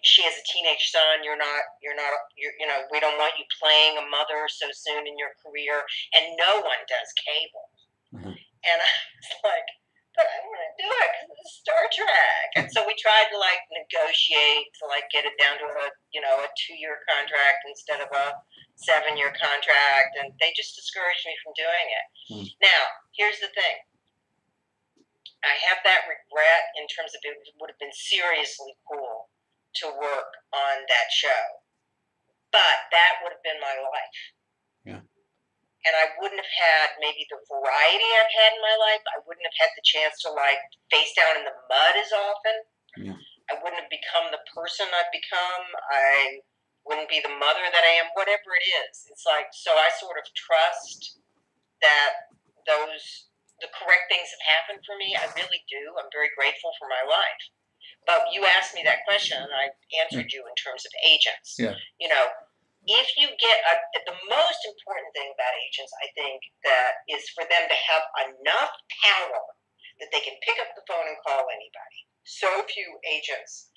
She has a teenage son. You know, we don't want you playing a mother so soon in your career. And no one does cable. And I was like, but I want to do it because it's Star Trek. And so we tried to, like, negotiate to, like, get it down to a 2-year contract instead of a 7-year contract. And they just discouraged me from doing it. Now, here's the thing. I have that regret in terms of it would have been seriously cool to work on that show. But that would have been my life. Yeah. And I wouldn't have had maybe the variety I've had in my life. I wouldn't have had the chance to, like, face down in the mud as often. Yeah. I wouldn't have become the person I've become. I wouldn't be the mother that I am, whatever it is. It's like, so I sort of trust that the correct things have happened for me. I really do. I'm very grateful for my life. But you asked me that question, and I answered you in terms of agents. Yeah. You know, if you get the most important thing about agents, I think, that is for them to have enough power that they can pick up the phone and call anybody. So few agents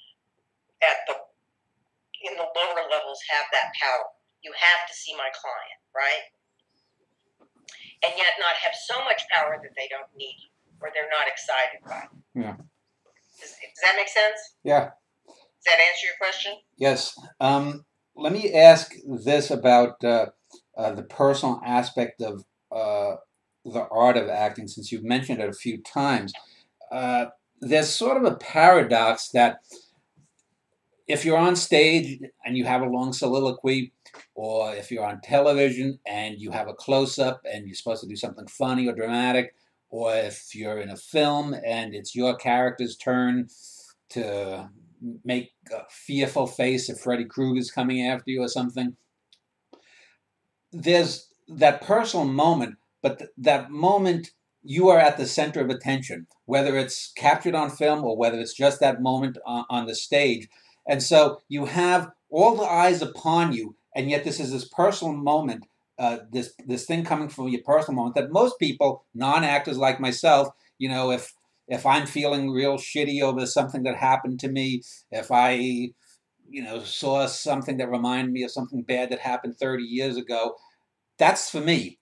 in the lower levels have that power. You have to see my client, right? And yet not have so much power that they don't need you or they're not excited by it. Yeah. Does that make sense? Yeah. Does that answer your question? Yes. Let me ask this about the personal aspect of the art of acting, since you've mentioned it a few times. There's sort of a paradox that if you're on stage and you have a long soliloquy, or if you're on television and you have a close-up and you're supposed to do something funny or dramatic, or if you're in a film and it's your character's turn to make a fearful face if Freddy Krueger's coming after you or something, there's that personal moment, but that moment you are at the center of attention, whether it's captured on film or whether it's just that moment on the stage. And so you have all the eyes upon you, and yet this is this personal moment, this thing coming from your personal moment that most people, non-actors like myself, you know, if I'm feeling real shitty over something that happened to me, if I, saw something that reminded me of something bad that happened 30 years ago, that's for me.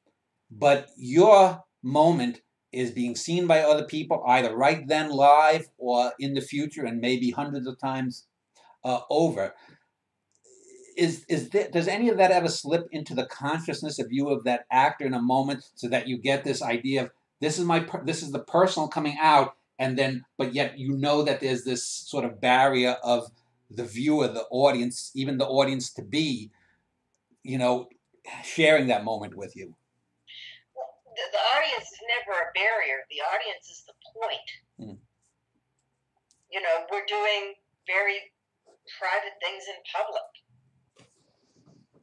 But your moment is being seen by other people, either right then live or in the future, and maybe hundreds of times over. Does any of that ever slip into the consciousness of you, of that actor, in a moment, so that you get this idea of this is the personal coming out, and then but yet that there's this sort of barrier of the viewer, the audience, even the audience to be, sharing that moment with you? Well, the audience is never a barrier. The audience is the point. we're doing very private things in public,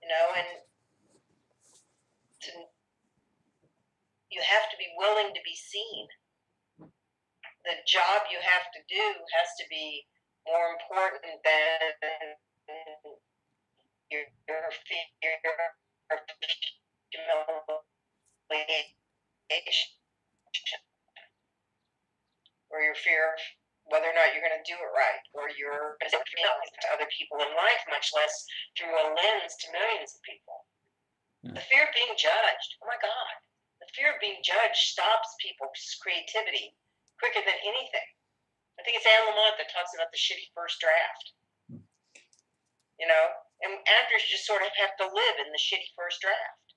and you have to be willing to be seen. The job you have to do has to be more important than your fear of humiliation or your fear of whether or not you're going to do it right, or you're going to to other people in life, much less through a lens to millions of people. Yeah. The fear of being judged, oh my God, the fear of being judged stops people's creativity quicker than anything. I think it's Anne Lamott that talks about the shitty first draft. And actors just sort of have to live in the shitty first draft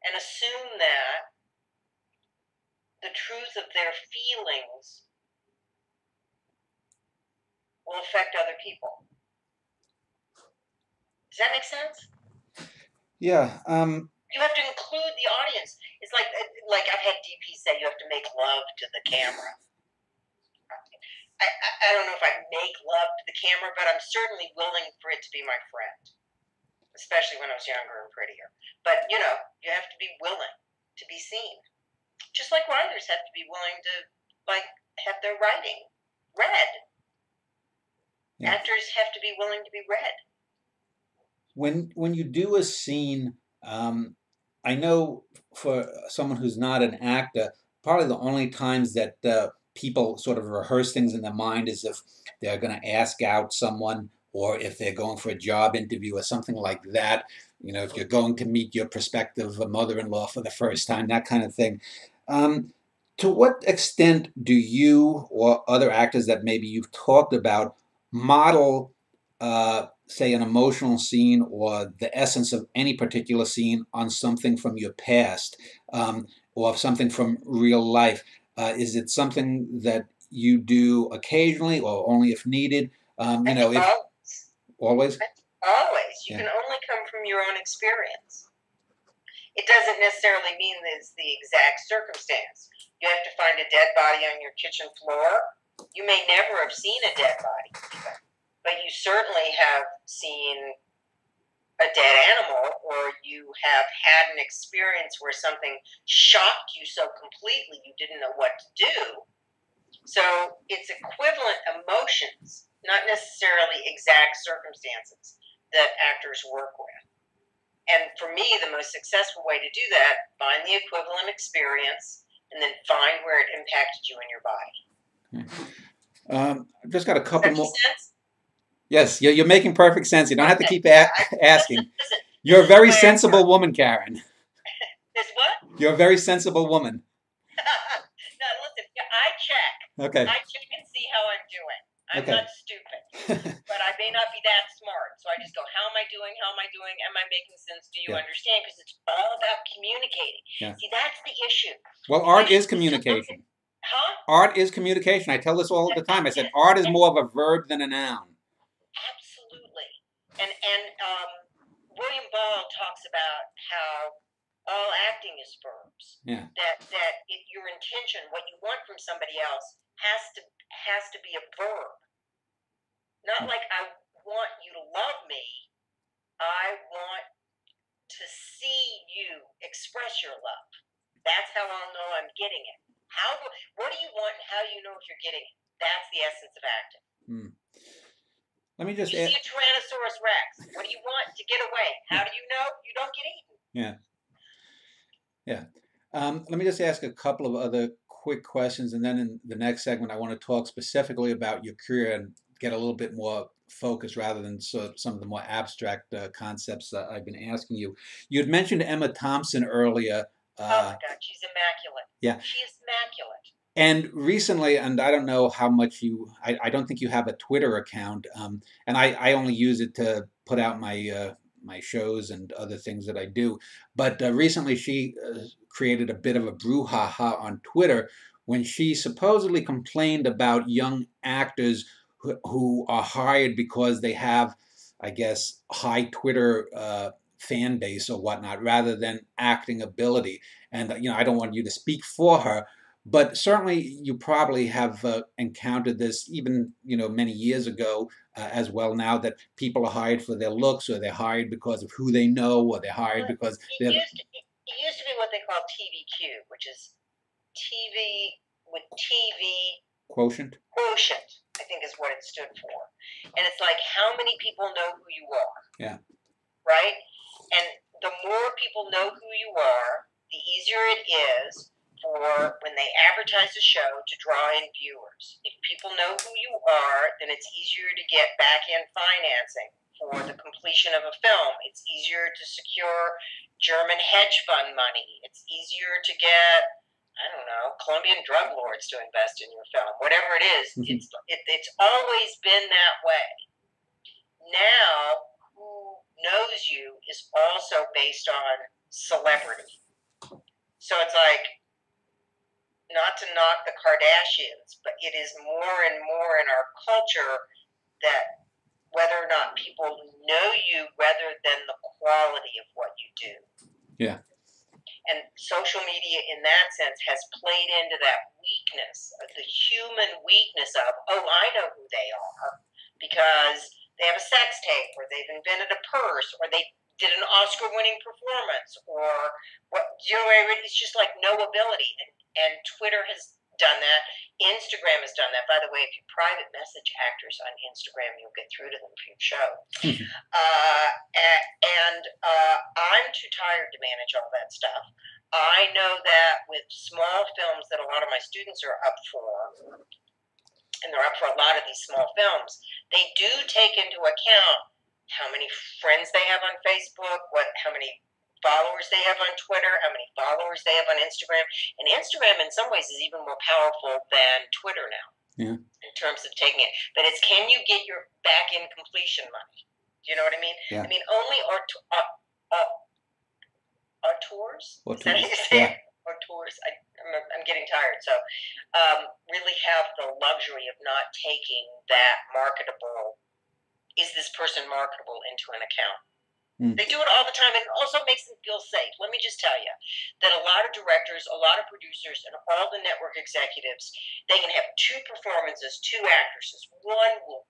and assume that the truth of their feelings will affect other people. Does that make sense? Yeah. You have to include the audience. It's like I've had DPs say you have to make love to the camera. I don't know if I make love to the camera, but I'm certainly willing for it to be my friend, especially when I was younger and prettier. But, you have to be willing to be seen. Just like writers have to be willing to, have their writing read. Yeah. Actors have to be willing to be read. When you do a scene, I know for someone who's not an actor, probably the only times that people sort of rehearse things in their mind is if they're going to ask out someone, or if they're going for a job interview or something like that. If you're going to meet your prospective mother-in-law for the first time, that kind of thing. To what extent do you or other actors that maybe you've talked about model, say, an emotional scene or the essence of any particular scene on something from your past, or something from real life? Is it something that you do occasionally or only if needed? Always. Always? Always. You can only come from your own experience. It doesn't necessarily mean that it's the exact circumstance. You have to find a dead body on your kitchen floor. You may never have seen a dead body, but you certainly have seen a dead animal, or you have had an experience where something shocked you so completely you didn't know what to do. So it's equivalent emotions, not necessarily exact circumstances that actors work with. And for me, the most successful way to do that, find the equivalent experience and then find where it impacted you in your body. I've just got a couple more. Sense? Yes, you're making perfect sense. You don't have to keep asking. Listen, you're a very sensible woman, Karen. Is what? You're a very sensible woman. No, listen, I check. Okay. I check and see how I'm doing. I'm not stupid, but I may not be that smart. So I just go, how am I doing? How am I doing? Am I making sense? Do you understand? Because it's all about communicating. Yeah. See, that's the issue. Well, art is communication. Huh? Art is communication. I tell this all the time. I said art is more of a verb than a noun. Absolutely. And William Ball talks about how all acting is verbs. Yeah. That your intention, what you want from somebody else, has to be a verb. Not like I want you to love me. I want to see you express your love. That's how I'll know I'm getting it. What do you want and how do you know if you're getting it? That's the essence of acting. Let me just see a Tyrannosaurus Rex. What do you want to get away? How do you know you don't get eaten? Yeah. Yeah. Let me just ask a couple of other quick questions, and then in the next segment I want to talk specifically about your career and get a little bit more focus rather than some of the more abstract concepts that I've been asking you. You had mentioned Emma Thompson earlier. Oh my God, she's immaculate. Yeah. She is immaculate. And recently, and I don't know how much I don't think you have a Twitter account, and I only use it to put out my my shows and other things that I do. But recently she created a bit of a brouhaha on Twitter when she supposedly complained about young actors who are hired because they have, I guess, high Twitter fan base or whatnot, rather than acting ability. And I don't want you to speak for her, But certainly, you probably have encountered this even many years ago as well. Now that people are hired for their looks, or they're hired because of who they know, or they're hired Well, because it they're used to be what they call TVQ, which is TV with TV quotient. quotient, I think is what it stood for. And it's like, how many people know who you are? Yeah. Right? And the more people know who you are, the easier it is for when they advertise a show to draw in viewers. If people know who you are, then it's easier to get back end financing for the completion of a film. It's easier to secure German hedge fund money. It's easier to get, I don't know, Colombian drug lords to invest in your film. Whatever it is, it's always been that way. Now, who knows you is also based on celebrity. So it's like, not to knock the Kardashians, but it is more and more in our culture that whether or not people know you rather than the quality of what you do. Yeah. And social media in that sense has played into that weakness, the human weakness of, oh, I know who they are because they have a sex tape, or they've invented a purse, or they did an Oscar-winning performance, or what, it's just like knowability. And Twitter has done that. Instagram has done that. By the way, if you private message actors on Instagram, you'll get through to them for your show. I'm too tired to manage all that stuff. I know that with small films that a lot of my students are up for, and they're up for a lot of these small films, they do take into account how many friends they have on Facebook, how many followers they have on Twitter, how many followers they have on Instagram. And Instagram in some ways is even more powerful than Twitter now. Yeah. In terms of taking it. But it's, can you get your back end completion money? Do you know what I mean? Yeah. I mean, only auteurs? What Is that how you say it? Auteurs. I'm getting tired. So really have the luxury of not taking that marketable, is this person marketable, into an account. They do it all the time, and it also makes them feel safe. Let me just tell you that a lot of directors, a lot of producers, and all the network executives, they can have two performances, two actresses. One will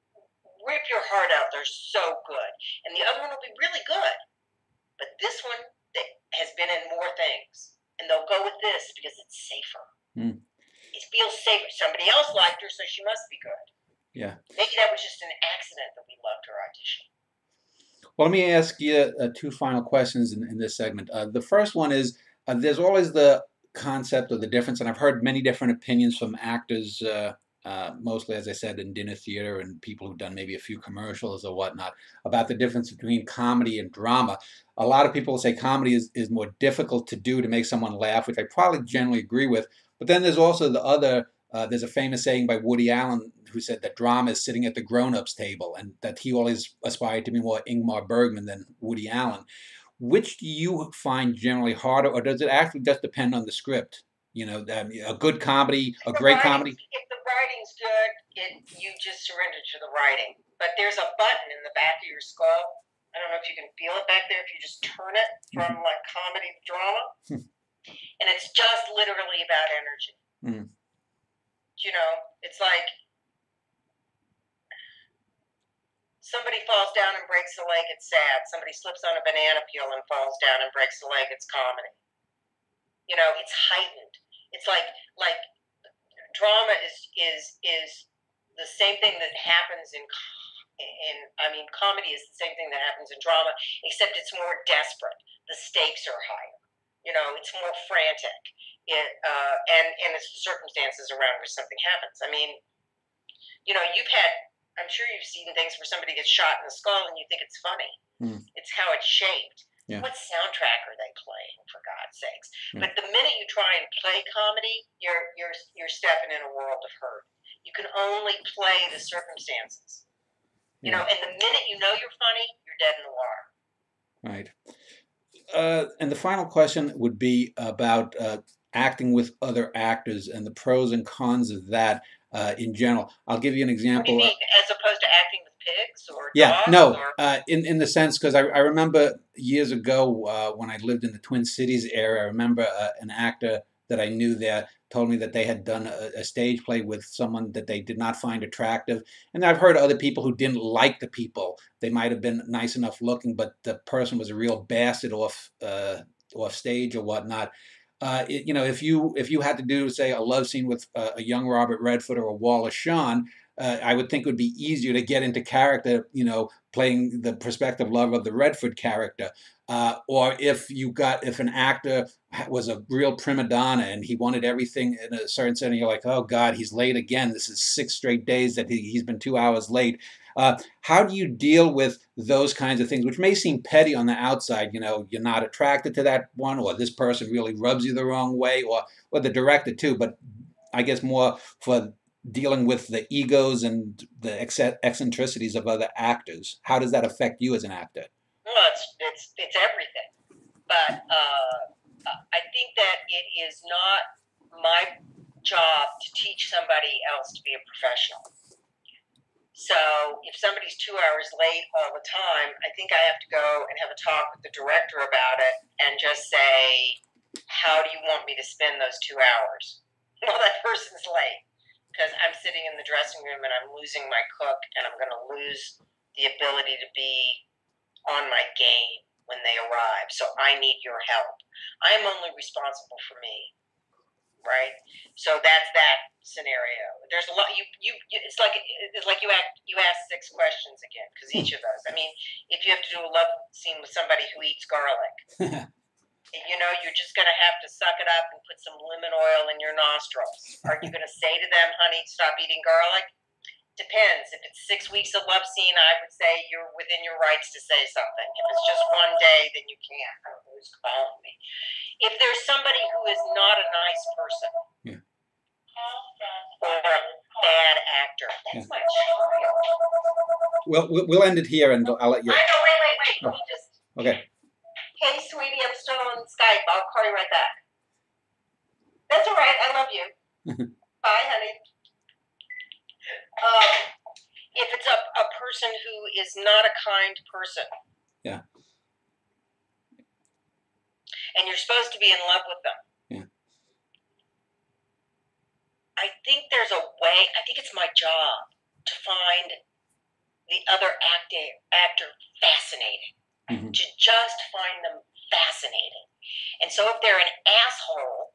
rip your heart out. They're so good. And the other one will be really good. But this one has been in more things. And they'll go with this because it's safer. It feels safer. Somebody else liked her, so she must be good. Yeah. Maybe that was just an accident that we loved her audition. Well, let me ask you two final questions in this segment. The first one is, there's always the concept of the difference, and I've heard many different opinions from actors, mostly, as I said, in dinner theater, and people who've done maybe a few commercials or whatnot, about the difference between comedy and drama. A lot of people say comedy is more difficult to do, to make someone laugh, which I probably generally agree with. But then there's also the other, there's a famous saying by Woody Allen, who said that drama is sitting at the grown-ups table, and that he always aspired to be more Ingmar Bergman than Woody Allen. Which do you find generally harder, or does it actually just depend on the script? You know, a good comedy, a great comedy. If the writing's good, you just surrender to the writing. But there's a button in the back of your skull. I don't know if you can feel it back there. If you just turn it from like comedy to drama, and it's just literally about energy. You know, it's like somebody falls down and breaks a leg, it's sad. Somebody slips on a banana peel and falls down and breaks a leg, it's comedy. You know, it's heightened. It's like drama is the same thing that happens comedy is the same thing that happens in drama, except it's more desperate. The stakes are higher. You know, it's more frantic. And it's the circumstances around which something happens. I mean, you know, I'm sure you've seen things where somebody gets shot in the skull and you think it's funny. It's how it's shaped. Yeah. What soundtrack are they playing, for God's sakes? But the minute you try and play comedy, you're stepping in a world of hurt. You can only play the circumstances. You know, and the minute you know you're funny, you're dead in the water. Right. And the final question would be about acting with other actors and the pros and cons of that in general. I'll give you an example. What do you mean, as opposed to acting with pigs or dogs? No. In the sense, because I remember years ago when I lived in the Twin Cities area, I remember an actor that I knew there told me that they had done a stage play with someone that they did not find attractive. And I've heard other people who didn't like the people. They might have been nice enough looking, but the person was a real bastard off stage or whatnot. If you had to do, say, a love scene with a young Robert Redford or a Wallace Shawn, I would think it would be easier to get into character, playing the prospective lover of the Redford character. Or if an actor was a real prima donna and he wanted everything in a certain setting, you're like, oh God, he's late again. This is 6 straight days that he's been 2 hours late. How do you deal with those kinds of things, which may seem petty on the outside? You're not attracted to that one, or this person really rubs you the wrong way, or the director too, but I guess more for dealing with the egos and the eccentricities of other actors. How does that affect you as an actor? Well, it's everything. But I think that it is not my job to teach somebody else to be a professional. So if somebody's 2 hours late all the time, I think I have to go and have a talk with the director about it and just say, how do you want me to spend those 2 hours? Well, that person's late because I'm sitting in the dressing room and I'm losing my cook and I'm going to lose the ability to be on my game when they arrive. So I need your help. I'm only responsible for me. Right, so that's that scenario. There's a lot. It's like you ask 6 questions again because each of those. I mean, if you have to do a love scene with somebody who eats garlic, you're just gonna have to suck it up and put some lemon oil in your nostrils. Are you gonna say to them, "Honey, stop eating garlic"? Depends. If it's 6 weeks of love scene, I would say you're within your rights to say something. If it's just one day, then you can't. I don't know who's calling me. If there's somebody who is not a nice person, yeah, or a bad actor, that's my child. Well, we'll end it here, and I'll let you. I know. Wait. Oh. Okay. Hey, sweetie, I'm still on Skype. I'll call you right back. That's all right. I love you. Bye, honey. If it's a person who is not a kind person, yeah, and you're supposed to be in love with them, yeah, I think there's a way. I think it's my job to find the other actor fascinating, to just find them fascinating. And so if they're an asshole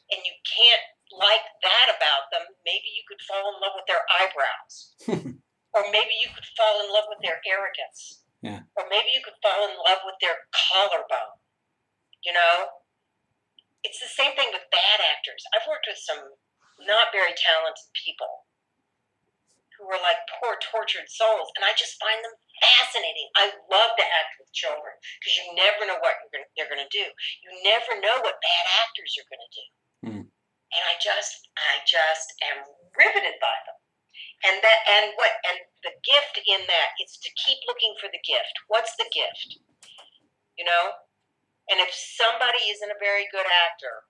and you can't like that about them, maybe you could fall in love with their eyebrows. Or maybe you could fall in love with their arrogance. Yeah. Or maybe you could fall in love with their collarbone. It's the same thing with bad actors. I've worked with some not very talented people who are like poor, tortured souls, and I just find them fascinating. I love to act with children because you never know what they're going to do. You never know what bad actors are going to do. And I just am riveted by them. And the gift in that is to keep looking for the gift. What's the gift? And if somebody isn't a very good actor,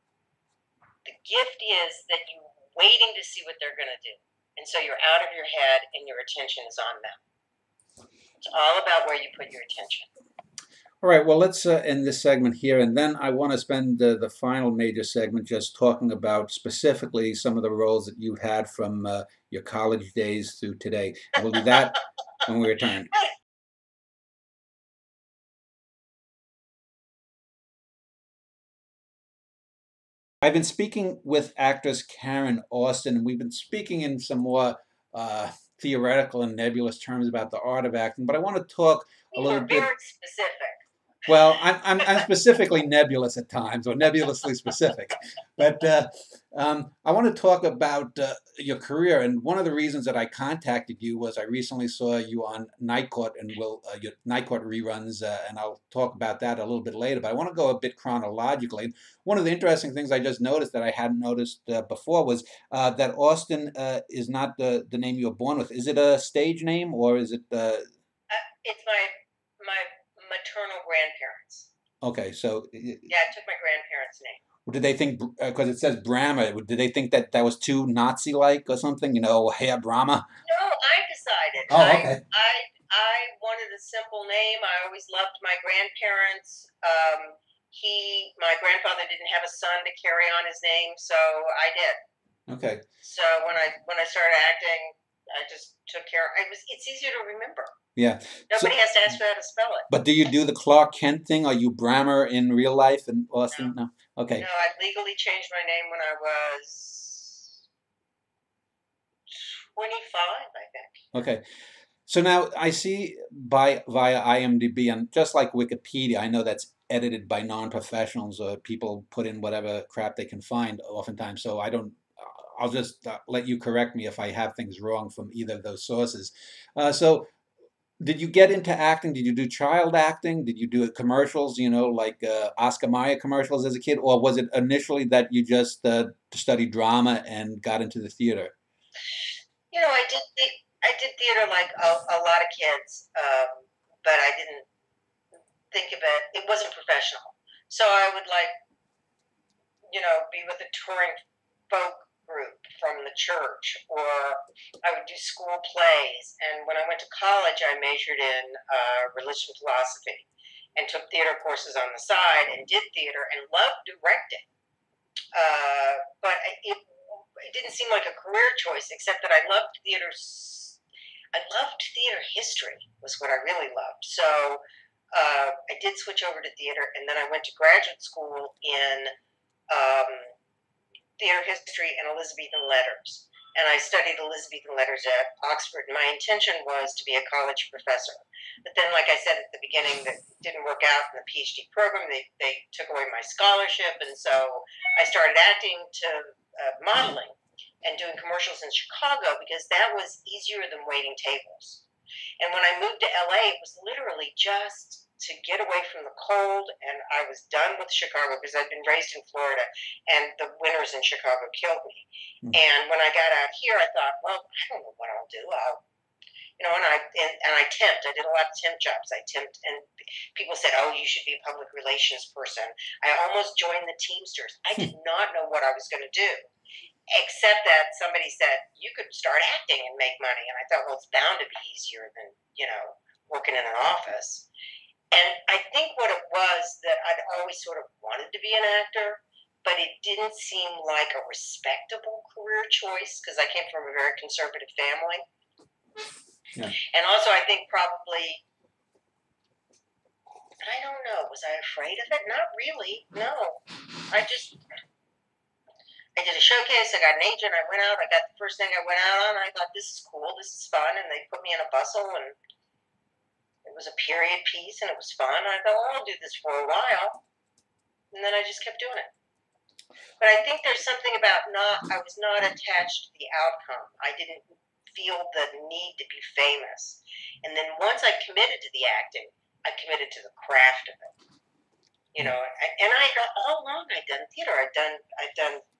the gift is that you're waiting to see what they're going to do. And so you're out of your head and your attention is on them. It's all about where you put your attention. All right, well, let's end this segment here, and then I want to spend the final major segment just talking about specifically some of the roles that you've had from your college days through today. And we'll do that when we return. I've been speaking with actress Karen Austin, and we've been speaking in some more theoretical and nebulous terms about the art of acting, but I want to talk a little bit. Very specific. Well, I'm specifically nebulous at times, or nebulously specific. But I want to talk about your career. And one of the reasons that I contacted you was I recently saw you on Night Court, and your Night Court reruns, and I'll talk about that a little bit later. But I want to go a bit chronologically. One of the interesting things I just noticed that I hadn't noticed before was that Austin is not the name you were born with. Is it a stage name, or is it? It's my maternal grandparents. Okay, so yeah, I took my grandparents' name. Did they think, because it says Brahma, did they think that was too Nazi-like or something? Herr Brahma? No, I decided. Oh, okay. I wanted a simple name. I always loved my grandparents. my grandfather didn't have a son to carry on his name, so I did. Okay. So when I started acting, I just took care. It's easier to remember. Yeah. Nobody has to ask me how to spell it. But do you do the Clark Kent thing? Are you Brammer in real life in Austin? No. Okay. No, I legally changed my name when I was 25, I think. Okay. So now I see via IMDb, and just like Wikipedia, I know that's edited by non-professionals or people put in whatever crap they can find oftentimes. So I'll just let you correct me if I have things wrong from either of those sources. So did you get into acting? Did you do child acting? Did you do commercials, like Oscar Mayer commercials as a kid? Or was it initially that you just studied drama and got into the theater? I did theater like a lot of kids, but I didn't think of it. It wasn't professional. So I would be with a touring folk group from the church, or I would do school plays. And when I went to college, I majored in religion philosophy and took theater courses on the side and did theater and loved directing. But it didn't seem like a career choice, except that I loved theater. I loved theater history was what I really loved. So I did switch over to theater, and then I went to graduate school in theater history and Elizabethan letters. And I studied Elizabethan letters at Oxford. My intention was to be a college professor. But then, like I said at the beginning, that didn't work out in the PhD program. They took away my scholarship. And so I started acting to modeling and doing commercials in Chicago, because that was easier than waiting tables. And when I moved to LA, it was literally just to get away from the cold, and I was done with Chicago because I'd been raised in Florida, and the winters in Chicago killed me. And when I got out here, I thought, well, I don't know what I'll do. And I temped. I did a lot of temp jobs. I temped, and people said, oh, you should be a public relations person. I almost joined the Teamsters. I did not know what I was going to do, except that somebody said, you could start acting and make money. And I thought, well, it's bound to be easier than, working in an office. And I think what it was that I'd always sort of wanted to be an actor, but it didn't seem like a respectable career choice because I came from a very conservative family. Yeah. And also I think probably, I don't know, was I afraid of it? Not really, no. I did a showcase, I got an agent, I went out, I got the first thing I went out on, I thought, this is cool, this is fun, and they put me in a bustle, and it was a period piece, and it was fun, and I thought, well, I'll do this for a while, and then I just kept doing it. But I think there's something about I was not attached to the outcome. I didn't feel the need to be famous. And then once I committed to the acting, I committed to the craft of it. And all along I'd done theater. I'd done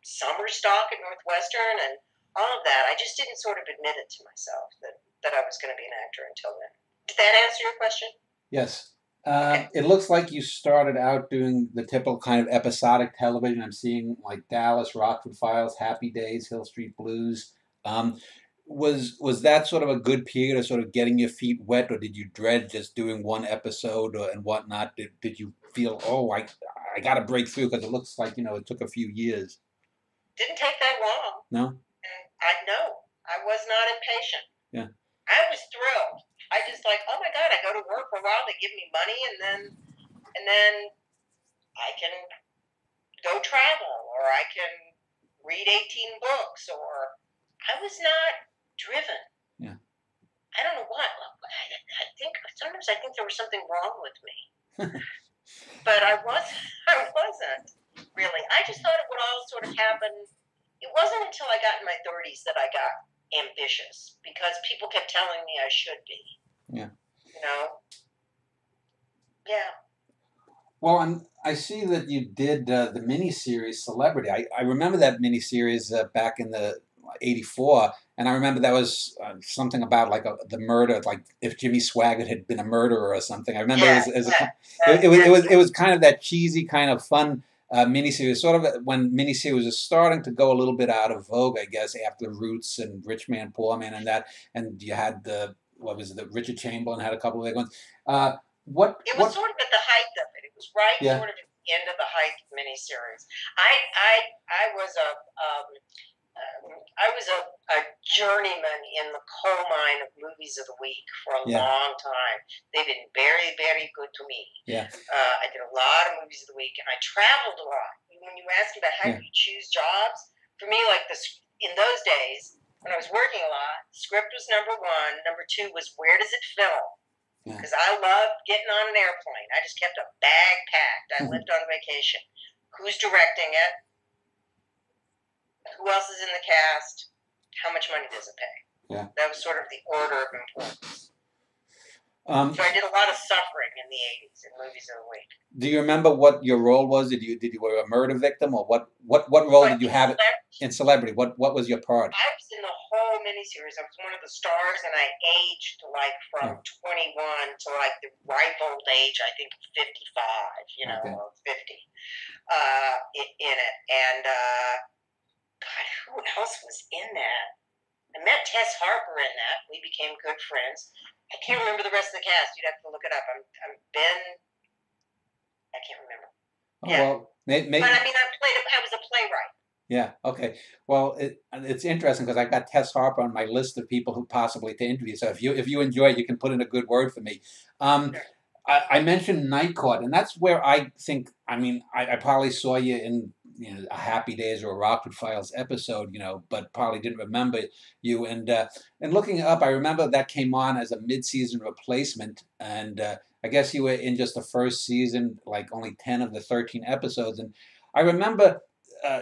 summer stock at Northwestern and all of that. I just didn't sort of admit it to myself that I was going to be an actor until then. Did that answer your question? Yes. Okay. It looks like you started out doing the typical kind of episodic television. I'm seeing like Dallas, Rockford Files, Happy Days, Hill Street Blues. Was that sort of a good period of sort of getting your feet wet, or did you dread just doing one episode and whatnot? Did you feel, I got to break through, because it looks like, it took a few years? Didn't take that long. No? I was not impatient. Yeah. I was thrilled. I just oh my God, I go to work for a while, they give me money, and then I can go travel, or I can read 18 books, or I was not driven. Yeah. I don't know what. Sometimes I think there was something wrong with me. But I wasn't really. I just thought it would all sort of happen. It wasn't until I got in my 30s that I got ambitious, because people kept telling me I should be. Yeah. Yeah. Well, I see that you did the miniseries Celebrity. I remember that miniseries back in the '84, and I remember that was something about the murder, like if Jimmy Swaggart had been a murderer or something. I remember it was kind of that cheesy kind of fun miniseries, sort of when miniseries was starting to go a little bit out of vogue, I guess, after Roots and Rich Man, Poor Man, and that, and you had Richard Chamberlain had a couple of big ones. It was sort of at the height of it. It was right sort of in into the Height miniseries. I was a journeyman in the coal mine of movies of the week for a long time. They've been very, very good to me. Yeah. I did a lot of movies of the week, and I traveled a lot. When you ask about how do you choose jobs, for me, like in those days, when I was working a lot, script was number one. Number two was where does it film? Because I loved getting on an airplane. I just kept a bag packed. I lived on vacation. Who's directing it? Who else is in the cast? How much money does it pay? Yeah. That was sort of the order of importance. So I did a lot of suffering in the 80s in movies of the week. Do you remember what your role was? Did you were a murder victim, or what role did you have in Celebrity? What was your part? I was in the whole miniseries. I was one of the stars, and I aged like from 21 to like the ripe old age, I think 55, or 50 in it. And God, who else was in that? I met Tess Harper in that. We became good friends. I can't remember the rest of the cast. You'd have to look it up. I'm Ben. I can't remember. Well, maybe. But I mean, I was a playwright. Yeah. Okay. Well, it's interesting because I've got Tess Harper on my list of people who possibly to interview. So if you enjoy it, you can put in a good word for me. I mentioned Night Court, and that's where I think. I mean, I probably saw you in a Happy Days or a Rockford Files episode, but probably didn't remember you. And looking it up, I remember that came on as a mid-season replacement, and I guess you were in just the first season, like only 10 of the 13 episodes. And I remember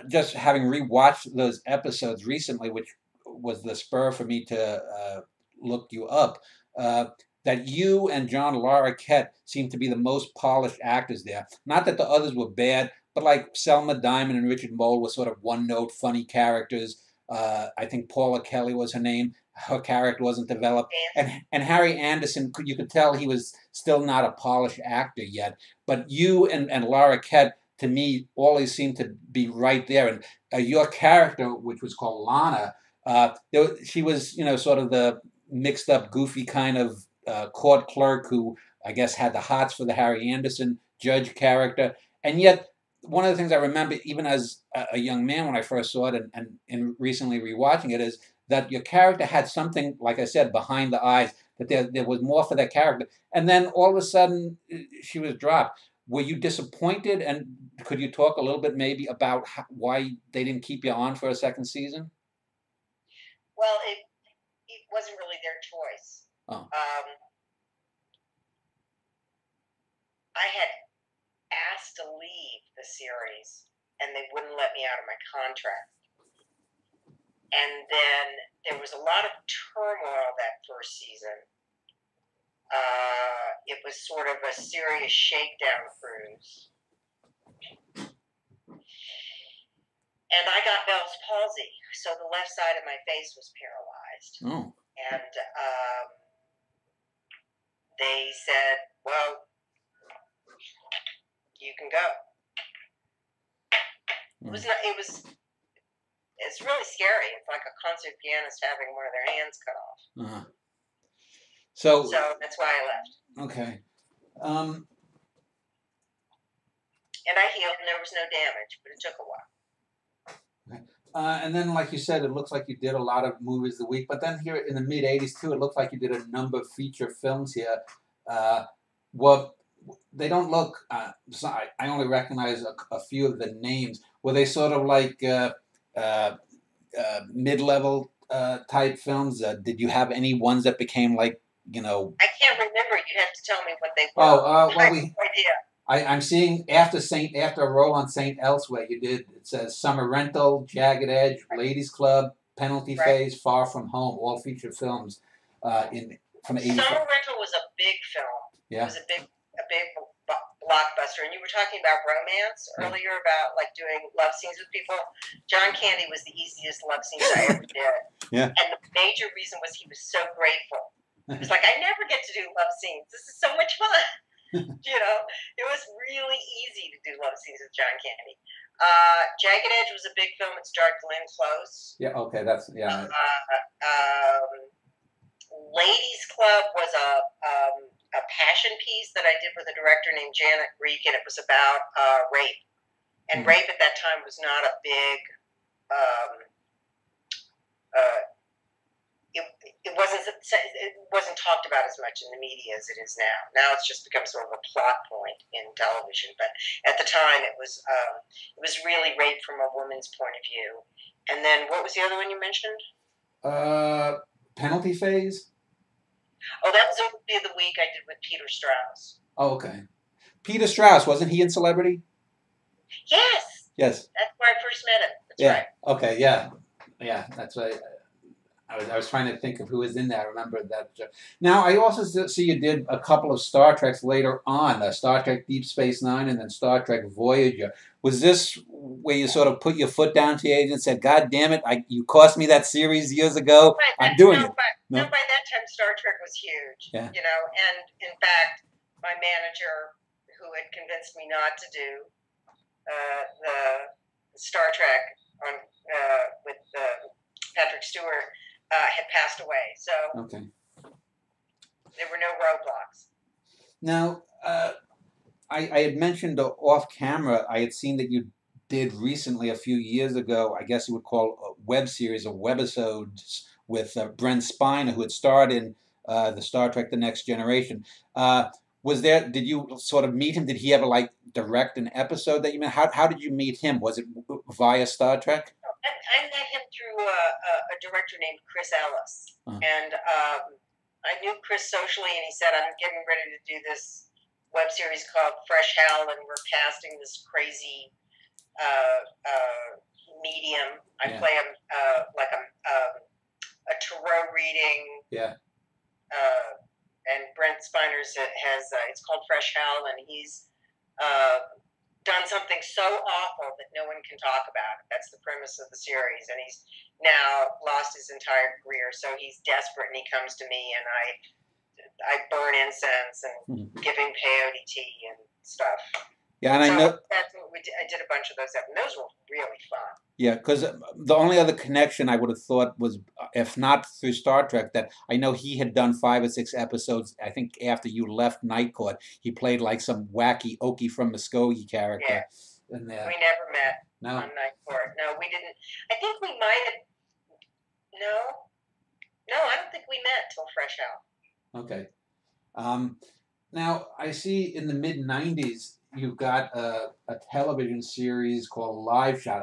just having rewatched those episodes recently, which was the spur for me to look you up, that you and John Larroquette seem to be the most polished actors there. Not that the others were bad, but like Selma Diamond and Richard Mole were sort of one-note funny characters. I think Paula Kelly was her name. Her character wasn't developed. And Harry Anderson, you could tell he was still not a polished actor yet. But you and Larroquette, to me, always seemed to be right there. And your character, which was called Lana, she was, sort of the mixed-up, goofy kind of court clerk who, I guess, had the hots for the Harry Anderson judge character. And yet, one of the things I remember, even as a young man when I first saw it and recently rewatching it, is that your character had something, like I said, behind the eyes, that there was more for that character. And then all of a sudden, she was dropped. Were you disappointed? And could you talk a little bit maybe about why they didn't keep you on for a second season? Well, it wasn't really their choice. Oh. I had asked to leave the series, and they wouldn't let me out of my contract. And then there was a lot of turmoil that first season. It was sort of a serious shakedown cruise. And I got Bell's palsy, so the left side of my face was paralyzed. Oh. And they said, well, you can go. It's really scary. It's like a concert pianist having one of their hands cut off. Uh-huh. So that's why I left. Okay. And I healed, and there was no damage, but it took a while. Okay. And then, like you said, it looks like you did a lot of movies a week. But then here in the mid-'80s, too, it looks like you did a number of feature films here. Well, they don't look... I only recognize a few of the names. Were they sort of like mid-level type films? Did you have any ones that became like, I can't remember. You'd have to tell me what they were. Well, I have no idea. I'm seeing after a role on St. Elsewhere, you did, it says Summer Rental, Jagged Edge, Ladies Club, Penalty Phase, Far From Home, all feature films from the 80s. Summer Rental was a big film. Yeah. It was a big blockbuster. And you were talking about romance earlier, about like doing love scenes with people. John Candy was the easiest love scenes I ever did. Yeah. And the major reason was he was so grateful. He was like, I never get to do love scenes. This is so much fun. It was really easy to do love scenes with John Candy. Jagged Edge was a big film. It starred Glenn Close. Yeah, okay, that's, yeah. Ladies Club was a passion piece that I did with a director named Janet Greek, and it was about rape. And rape at that time was not a big, it wasn't talked about as much in the media as it is now. Now it's just become sort of a plot point in television. But at the time, it was really rape from a woman's point of view. And then what was the other one you mentioned? Penalty Phase. Oh, that was Movie of the Week I did with Peter Strauss. Oh, okay. Peter Strauss, wasn't he in Celebrity? Yes. Yes. That's where I first met him. That's yeah. right. Okay. Yeah. Yeah. That's right. I was trying to think of who was in that. I remember that. Now, I also see you did a couple of Star Treks later on, Star Trek Deep Space Nine and then Star Trek Voyager. Was this where you sort of put your foot down to the agent and said, God damn it, you cost me that series years ago. I'm doing it. No, by that time, Star Trek was huge. Yeah. You know, and in fact, my manager, who had convinced me not to do the Star Trek on with Patrick Stewart, had passed away. So okay. There were no roadblocks. Now, I had mentioned off camera, I had seen that you did recently, a few years ago, I guess you would call a web series of webisodes with Brent Spiner, who had starred in the Star Trek The Next Generation. Did you sort of meet him? Did he ever direct an episode that you met? How did you meet him? Was it via Star Trek? I met him through a director named Chris Ellis. And I knew Chris socially, and he said, I'm getting ready to do this web series called Fresh Hell, and we're casting this crazy medium. I play him like a tarot reading. Yeah. And Brent Spiner's has, it's called Fresh Hell, and he's done something so awful that no one can talk about it. That's the premise of the series, and he's now lost his entire career, so he's desperate, and he comes to me, and I burn incense and give him peyote tea and stuff. Yeah, and I know that's what we did. I did a bunch of those, and those were really fun. Yeah, because the only other connection I would have thought was, if not through Star Trek, that I know he had done 5 or 6 episodes. I think after you left Night Court, he played like some wacky Okie from Muskogee character. Yeah. And, we never met no. on Night Court. No, we didn't. I think we might have. No, I don't think we met till Fresh Hell. Okay. Now, I see in the mid-'90s, you've got a television series called Live Shot.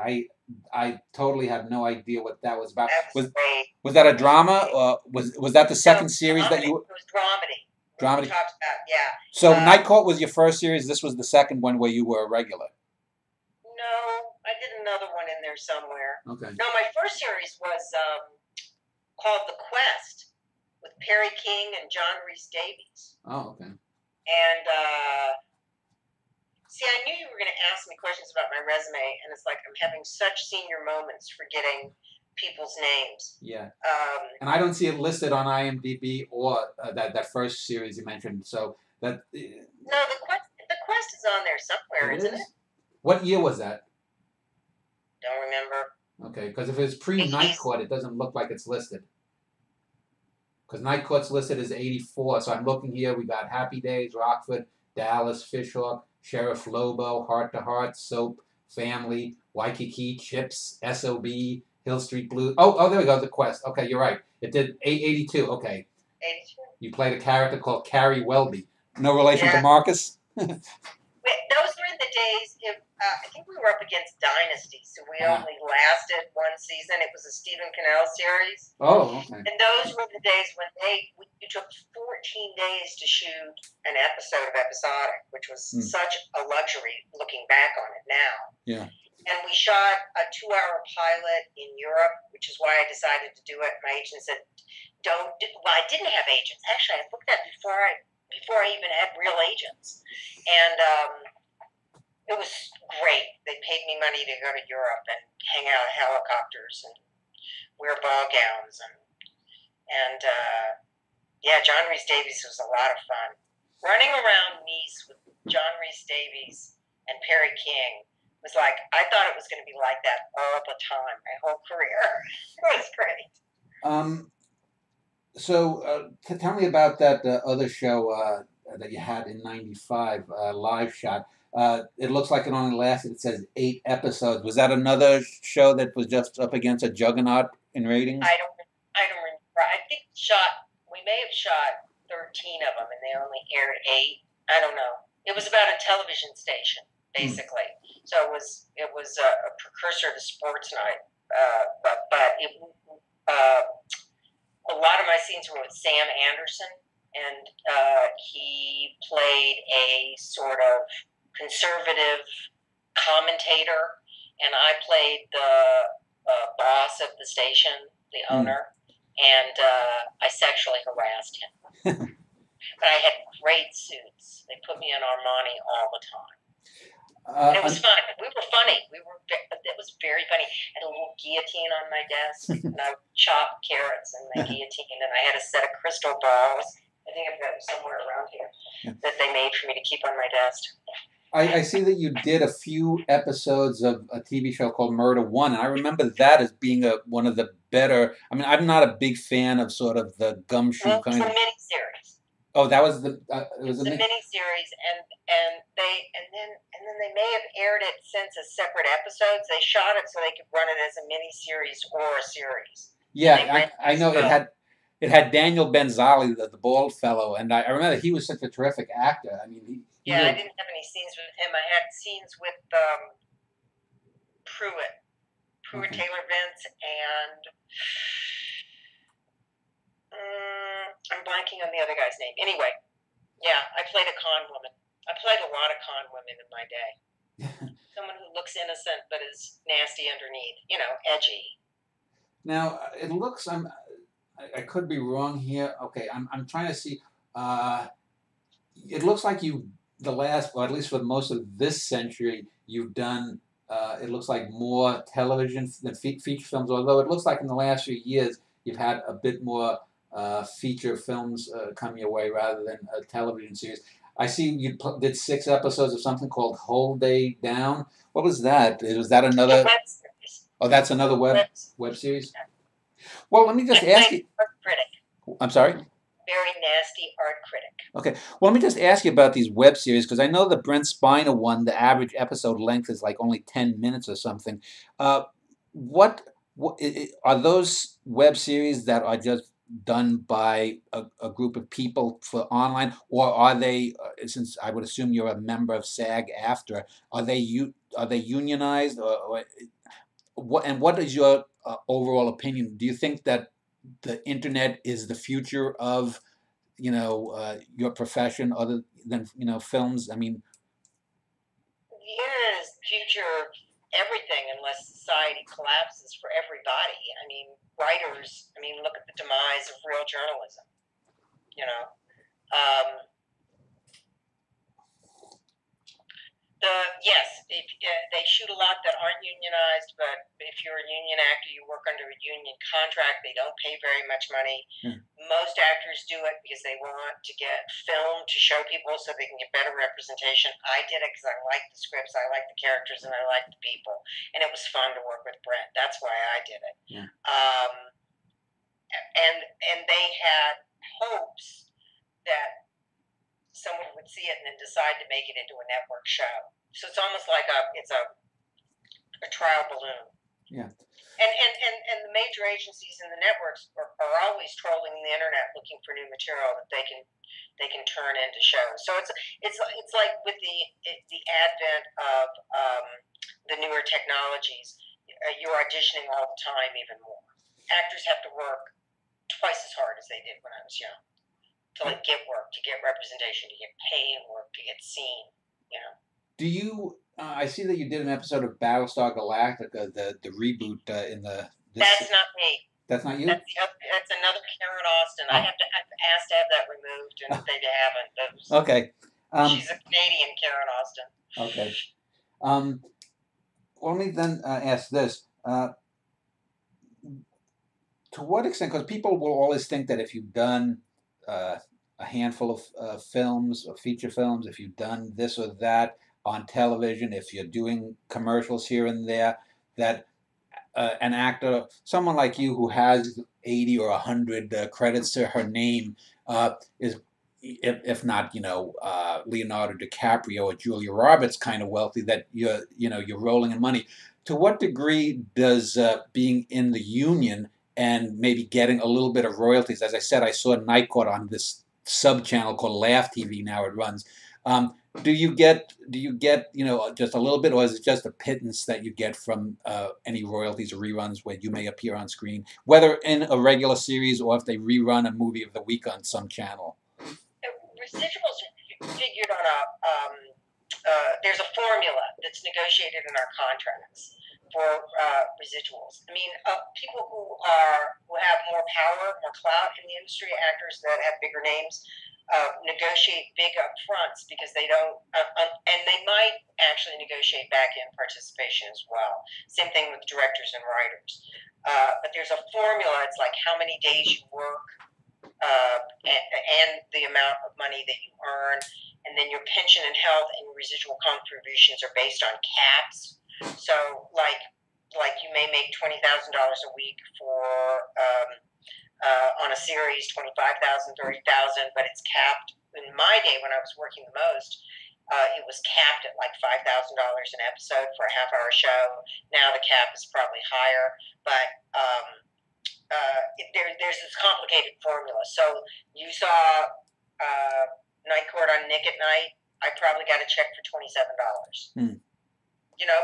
I totally have no idea what that was about. Was that a drama, or was that the second series that you? It was dramedy. Dramedy. We talked about, yeah. So Night Court was your first series. This was the second one where you were a regular. No, I did another one in there somewhere. Okay. No, my first series was called The Quest with Perry King and John Rhys Davies. Oh, okay. And see, I knew you were going to ask me questions about my resume, and it's like I'm having such senior moments forgetting people's names. Yeah. And I don't see it listed on IMDb or that first series you mentioned. So that. No, the Quest is on there somewhere, isn't it? What year was that? Don't remember. Okay, because if it's pre-Night Court, it doesn't look like it's listed. Because Night Court's listed as 84, so I'm looking here. We got Happy Days, Rockford, Dallas, Fishhawk, Sheriff Lobo, Heart to Heart, Soap, Family, Waikiki, Chips, SOB, Hill Street Blues. Oh, there we go, The Quest. Okay, you're right. It did 82. Okay. 82. You played a character called Carrie Welby. No relation to Marcus? Those were in the days, I think we were up against Dynasty, so we only lasted one season. It was a Stephen Cannell series. Oh, okay. And those were the days when it took 14 days to shoot an episode of Episodic, which was such a luxury looking back on it now. Yeah. And we shot a 2-hour pilot in Europe, which is why I decided to do it. My agent said, well, I didn't have agents. Actually, I booked that before I even had real agents. And it was great. They paid me money to go to Europe and hang out in helicopters and wear ball gowns. And John Rhys Davies was a lot of fun. Running around Nice with John Rhys Davies and Perry King was like, I thought it was going to be like that all the time, my whole career. It was great. So tell me about that other show, that you had in '95, live shot. It looks like it only lasted. It says 8 episodes. Was that another show that was just up against a juggernaut in ratings? I don't remember. I think we may have shot 13 of them, and they only aired 8. I don't know. It was about a television station, basically. So it was a precursor to Sports Night. A lot of my scenes were with Sam Anderson, and he played a sort of conservative commentator, and I played the boss of the station, the owner, and I sexually harassed him. But I had great suits. They put me in Armani all the time. And it was fun. We were funny. It was very funny. I had a little guillotine on my desk, and I would chop carrots in the guillotine, and I had a set of crystal balls. I think I've got them somewhere around here that they made for me to keep on my desk. I see that you did a few episodes of a TV show called Murder One, and I remember that as being one of the better. I mean, I'm not a big fan of sort of the gumshoe kind of miniseries. Oh, that was the. It was a miniseries, and then they may have aired it since as separate episodes. They shot it so they could run it as a miniseries or a series. Yeah, I know it had Daniel Benzali, the bald fellow, and I remember he was such a terrific actor. I mean, I didn't have any scenes with him. I had scenes with Pruitt Taylor Vince, and I'm blanking on the other guy's name. Anyway, yeah, I played a con woman. I played a lot of con women in my day. Someone who looks innocent but is nasty underneath, edgy. Now it looks I could be wrong here. Okay, I'm trying to see. It looks like the last, or at least for most of this century, you've done. It looks like more television than feature films. Although it looks like in the last few years you've had a bit more feature films come your way rather than a television series. I see you did 6 episodes of something called Whole Day Down. What was that? Was that another? Web series. Oh, that's another web series. Well, let me just ask you. Art critic. I'm sorry. Very nasty art critic. Okay. Well, let me just ask you about these web series, because I know the Brent Spiner one, the average episode length is like only 10 minutes or something. What are those web series that are just done by a group of people for online, or are they? Since I would assume you're a member of SAG-AFTRA, are they unionized, or what? And what is your overall opinion? Do you think that the internet is the future of your profession, other than films? I mean, the internet is the future of everything unless society collapses for everybody. I mean, writers. I mean, look at the demise of real journalism. They shoot a lot that aren't unionized, but if you're a union actor, you work under a union contract. They don't pay very much money. Most actors do it because they want to get film to show people so they can get better representation. I did it because I liked the scripts, I liked the characters, and I liked the people. And it was fun to work with Brent. That's why I did it. Yeah. And they had hopes that someone would see it and then decide to make it into a network show. So it's almost like it's a trial balloon. Yeah. And the major agencies and the networks are always trolling the internet looking for new material that they can turn into shows. So it's like with the advent of the newer technologies, you're auditioning all the time even more. Actors have to work twice as hard as they did when I was young to get work, to get representation, to get paid work, to get seen. Do you? I see that you did an episode of Battlestar Galactica, the reboot in the. That's not me. That's not you. That's another Karen Austin. I have to ask to have that removed, and they haven't. Okay. She's a Canadian Karen Austin. Okay. Let me then ask this: to what extent? Because people will always think that if you've done a handful of films or feature films, if you've done this or that on television, if you're doing commercials here and there, that an actor, someone like you who has 80 or 100 credits to her name, is if not, Leonardo DiCaprio or Julia Roberts kind of wealthy, that you're rolling in money. To what degree does being in the union and maybe getting a little bit of royalties? As I said, I saw Night Court on this sub channel called Laugh TV. Now it runs. Um, do you get just a little bit, or is it just a pittance that you get from any royalties or reruns where you may appear on screen, whether in a regular series or if they rerun a movie of the week on some channel? Residuals are figured on there's a formula that's negotiated in our contracts for residuals. I mean, people who have more power, more clout in the industry, actors that have bigger names, negotiate big upfronts because they don't, and they might actually negotiate back-end participation as well. Same thing with directors and writers. But there's a formula. It's like how many days you work, and the amount of money that you earn, and then your pension and health and your residual contributions are based on caps. So, like you may make $20,000 a week for on a series, 25,000, 30,000, but it's capped. In my day, when I was working the most, it was capped at like $5,000 an episode for a half-hour show. Now the cap is probably higher, but there's this complicated formula. So you saw Night Court on Nick at Night. I probably got a check for $27.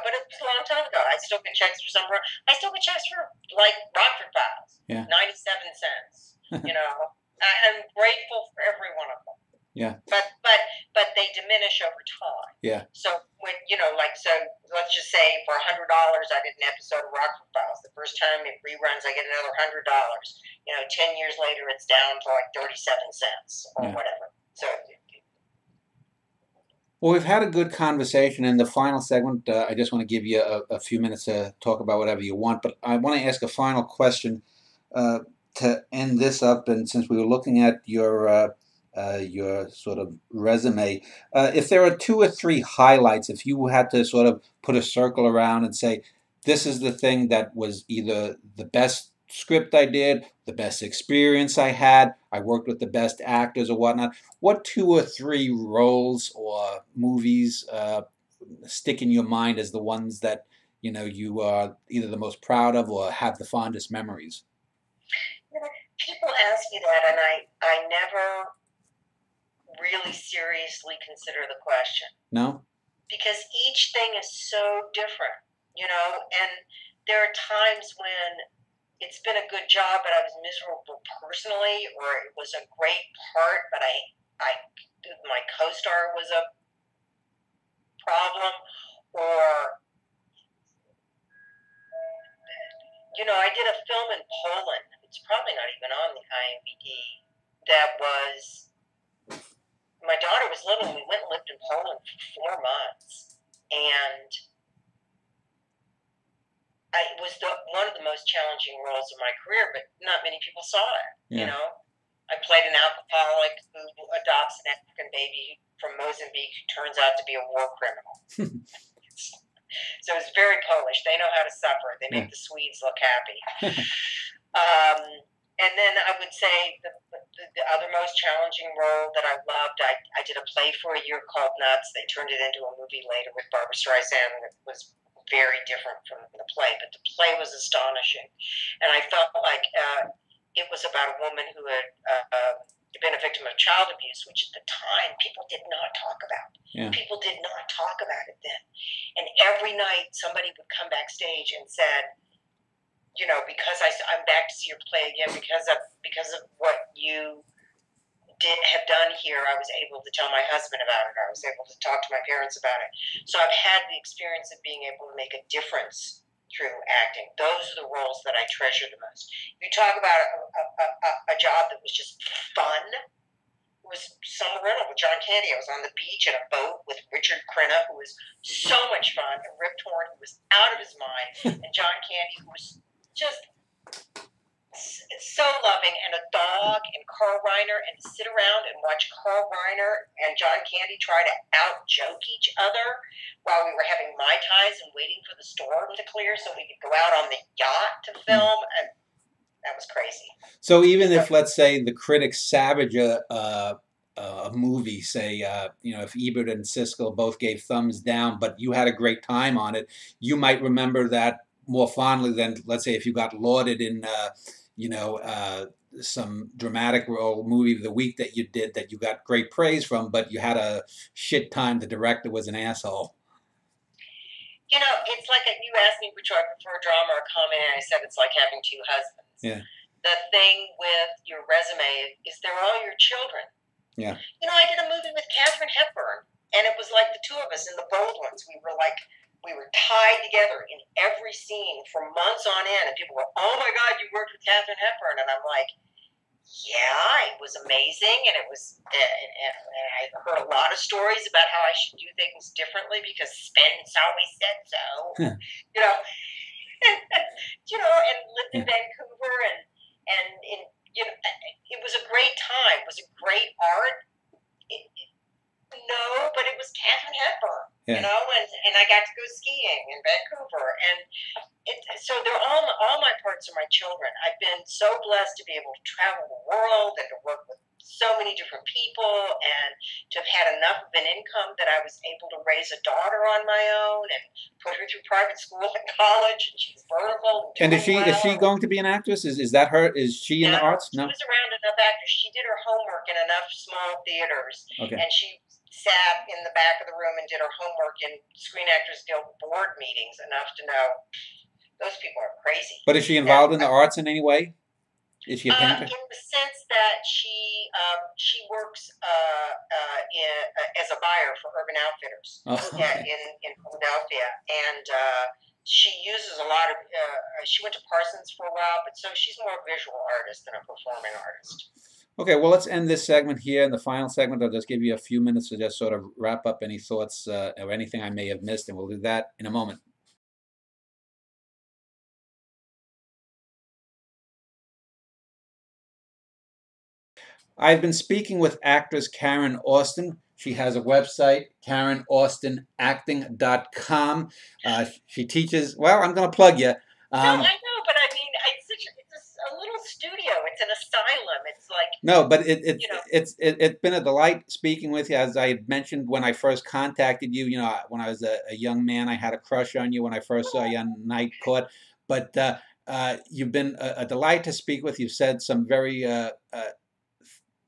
But it was a long time ago. I still get checks for some. I still get checks for like Rockford Files. Yeah. 97 cents. I'm grateful for every one of them. Yeah. But they diminish over time. Yeah. So when so let's just say for $100 I did an episode of Rockford Files. The first time it reruns, I get another $100. 10 years later, it's down to like 37 cents or whatever. So. Well, we've had a good conversation. In the final segment, I just want to give you a few minutes to talk about whatever you want. But I want to ask a final question to end this up. And since we were looking at your sort of resume, if there are 2 or 3 highlights, if you had to sort of put a circle around and say, this is the thing that was either the best script I did, the best experience I had, I worked with the best actors or whatnot, what 2 or 3 roles or movies stick in your mind as the ones that you are either the most proud of or have the fondest memories? People ask me that, and I never really seriously consider the question. No? Because each thing is so different, and there are times when it's been a good job, but I was miserable personally, or it was a great part, but my co-star was a problem, or I did a film in Poland. It's probably not even on the IMDb. That was, my daughter was little, and we went and lived in Poland for 4 months, and it was one of the most challenging roles of my career, but not many people saw it. Yeah. I played an alcoholic who adopts an African baby from Mozambique who turns out to be a war criminal. So it's very Polish. They know how to suffer. They make the Swedes look happy. And then I would say the other most challenging role that I loved, I did a play for a year called Nuts. They turned it into a movie later with Barbara Streisand, and it was very different from the play, but the play was astonishing. And I felt like it was about a woman who had been a victim of child abuse, which at the time people did not talk about. Yeah. People did not talk about it then. And every night somebody would come backstage and said, because I'm back to see your play again because of what you have done here, I was able to tell my husband about it. I was able to talk to my parents about it. So I've had the experience of being able to make a difference through acting. Those are the roles that I treasure the most. You talk about a job that was just fun. It was Summer Rental with John Candy. I was on the beach in a boat with Richard Crenna, who was so much fun, and Rip Torn, who was out of his mind, and John Candy, who was just so loving, and a dog, and Carl Reiner, and to sit around and watch Carl Reiner and John Candy try to out-joke each other while we were having Mai Tais and waiting for the storm to clear so we could go out on the yacht to film, and that was crazy. So even if, let's say, the critics savage a a movie, say, if Ebert and Siskel both gave thumbs down, but you had a great time on it, you might remember that more fondly than, let's say, if you got lauded in, you know, some dramatic role movie of the week that you did that you got great praise from, but you had a shit time. The director was an asshole. It's like you asked me which I prefer, drama or comedy, and I said it's like having two husbands. Yeah. The thing with your resume is they're all your children. Yeah. I did a movie with Katharine Hepburn, and it was like the two of us in the Bold Ones. We were tied together in every scene for months on end, and people were, "Oh my God, you worked with Katharine Hepburn," and I'm like, "Yeah, it was amazing," and it was, and I heard a lot of stories about how I should do things differently because Spence always said so, you know, and lived in Vancouver, and it was a great time. It was a great art. No, but it was Katharine Hepburn, and I got to go skiing in Vancouver, and so they're all my parts are my children. I've been so blessed to be able to travel the world and to work with so many different people, and to have had enough of an income that I was able to raise a daughter on my own and put her through private school and college, and she's vertical. And is she going to be an actress? Is that her? Is she in the arts? No, she was around enough actors. She did her homework in enough small theaters, and she sat in the back of the room and did her homework in Screen Actors Guild board meetings enough to know those people are crazy. But is she involved in the arts in any way? Is she a painter? In the sense that she works as a buyer for Urban Outfitters in Philadelphia, and she uses a lot of. She went to Parsons for a while, but so she's more a visual artist than a performing artist. Okay, well, let's end this segment here. In the final segment, I'll just give you a few minutes to just sort of wrap up any thoughts or anything I may have missed, and we'll do that in a moment. I've been speaking with actress Karen Austin. She has a website, KarenAustinActing.com. She teaches, well, I'm going to plug you. No, I know, but I mean, it's a little studio. It's an asylum. It's like... No, but it's been a delight speaking with you. As I had mentioned when I first contacted you, when I was a young man, I had a crush on you when I first saw you on Night Court. But you've been a delight to speak with. You've said some very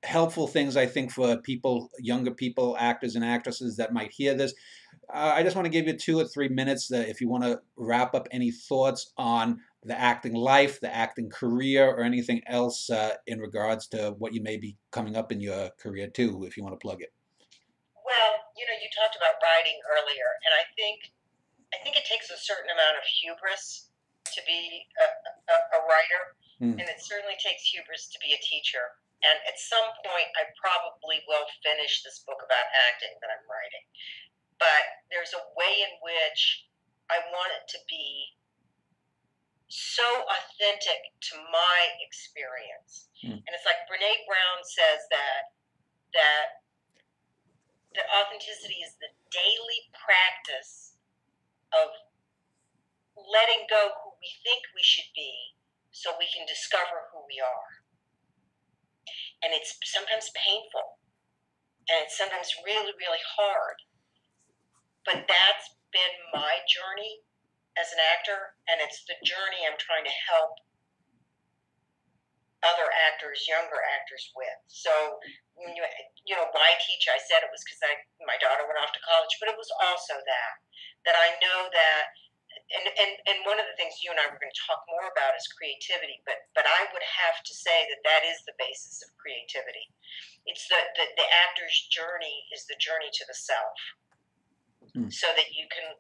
helpful things, I think, for people, younger people, actors and actresses that might hear this. I just want to give you 2 or 3 minutes if you want to wrap up any thoughts on the acting life, the acting career, or anything else in regards to what you may be coming up in your career too, if you want to plug it. Well, you talked about writing earlier, and I think it takes a certain amount of hubris to be a writer, and it certainly takes hubris to be a teacher. And at some point, I probably will finish this book about acting that I'm writing. But there's a way in which I want it to be so authentic to my experience. And it's like Brene Brown says that authenticity is the daily practice of letting go who we think we should be so we can discover who we are. And it's sometimes painful, and it's sometimes really, really hard. But that's been my journey as an actor, and it's the journey I'm trying to help other actors, younger actors with. So, why teach? I said it was because my daughter went off to college, but it was also that I know that. And one of the things you and I were going to talk more about is creativity, but I would have to say that is the basis of creativity. It's the actor's journey is the journey to the self, so that you can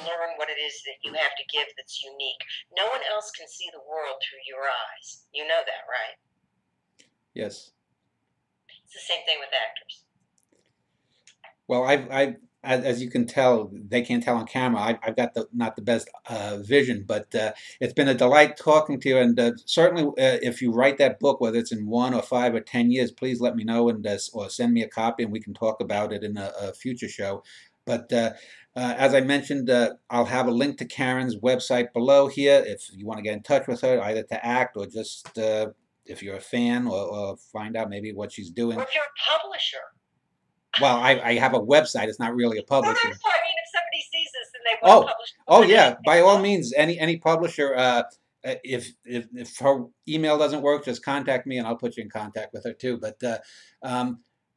learn what it is that you have to give that's unique. No one else can see the world through your eyes. You know that, right? Yes. It's the same thing with actors. Well, as you can tell, they can't tell on camera, I've got not the best vision, but it's been a delight talking to you. And certainly, if you write that book, whether it's in 1 or 5 or 10 years, please let me know and or send me a copy, and we can talk about it in a future show. But as I mentioned, I'll have a link to Karen's website below here if you want to get in touch with her, either to act or just if you're a fan, or find out maybe what she's doing. Or if you're a publisher. Well, I have a website. It's not really a No, publisher. that's what I mean. If somebody sees this and they want to publish, Oh yeah, by all means, any publisher. If her email doesn't work, just contact me and I'll put you in contact with her too. But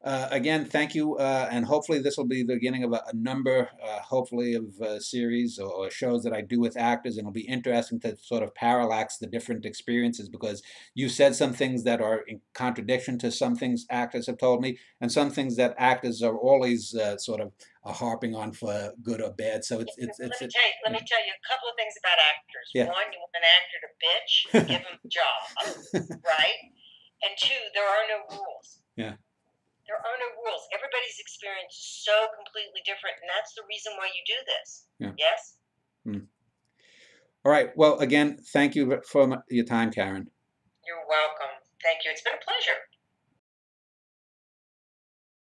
again, thank you, and hopefully this will be the beginning of a number, hopefully of series or shows that I do with actors, and it'll be interesting to sort of parallax the different experiences, because you said some things that are in contradiction to some things actors have told me, and some things that actors are always sort of harping on for good or bad. So it's let me tell you a couple of things about actors. Yeah. One, you want an actor to bitch, give him a job, right? And two, there are no rules. Yeah. There are no rules. Everybody's experience is so completely different, and that's the reason why you do this. Yeah. Yes? All right. Well, again, thank you for your time, Karen. You're welcome. Thank you. It's been a pleasure.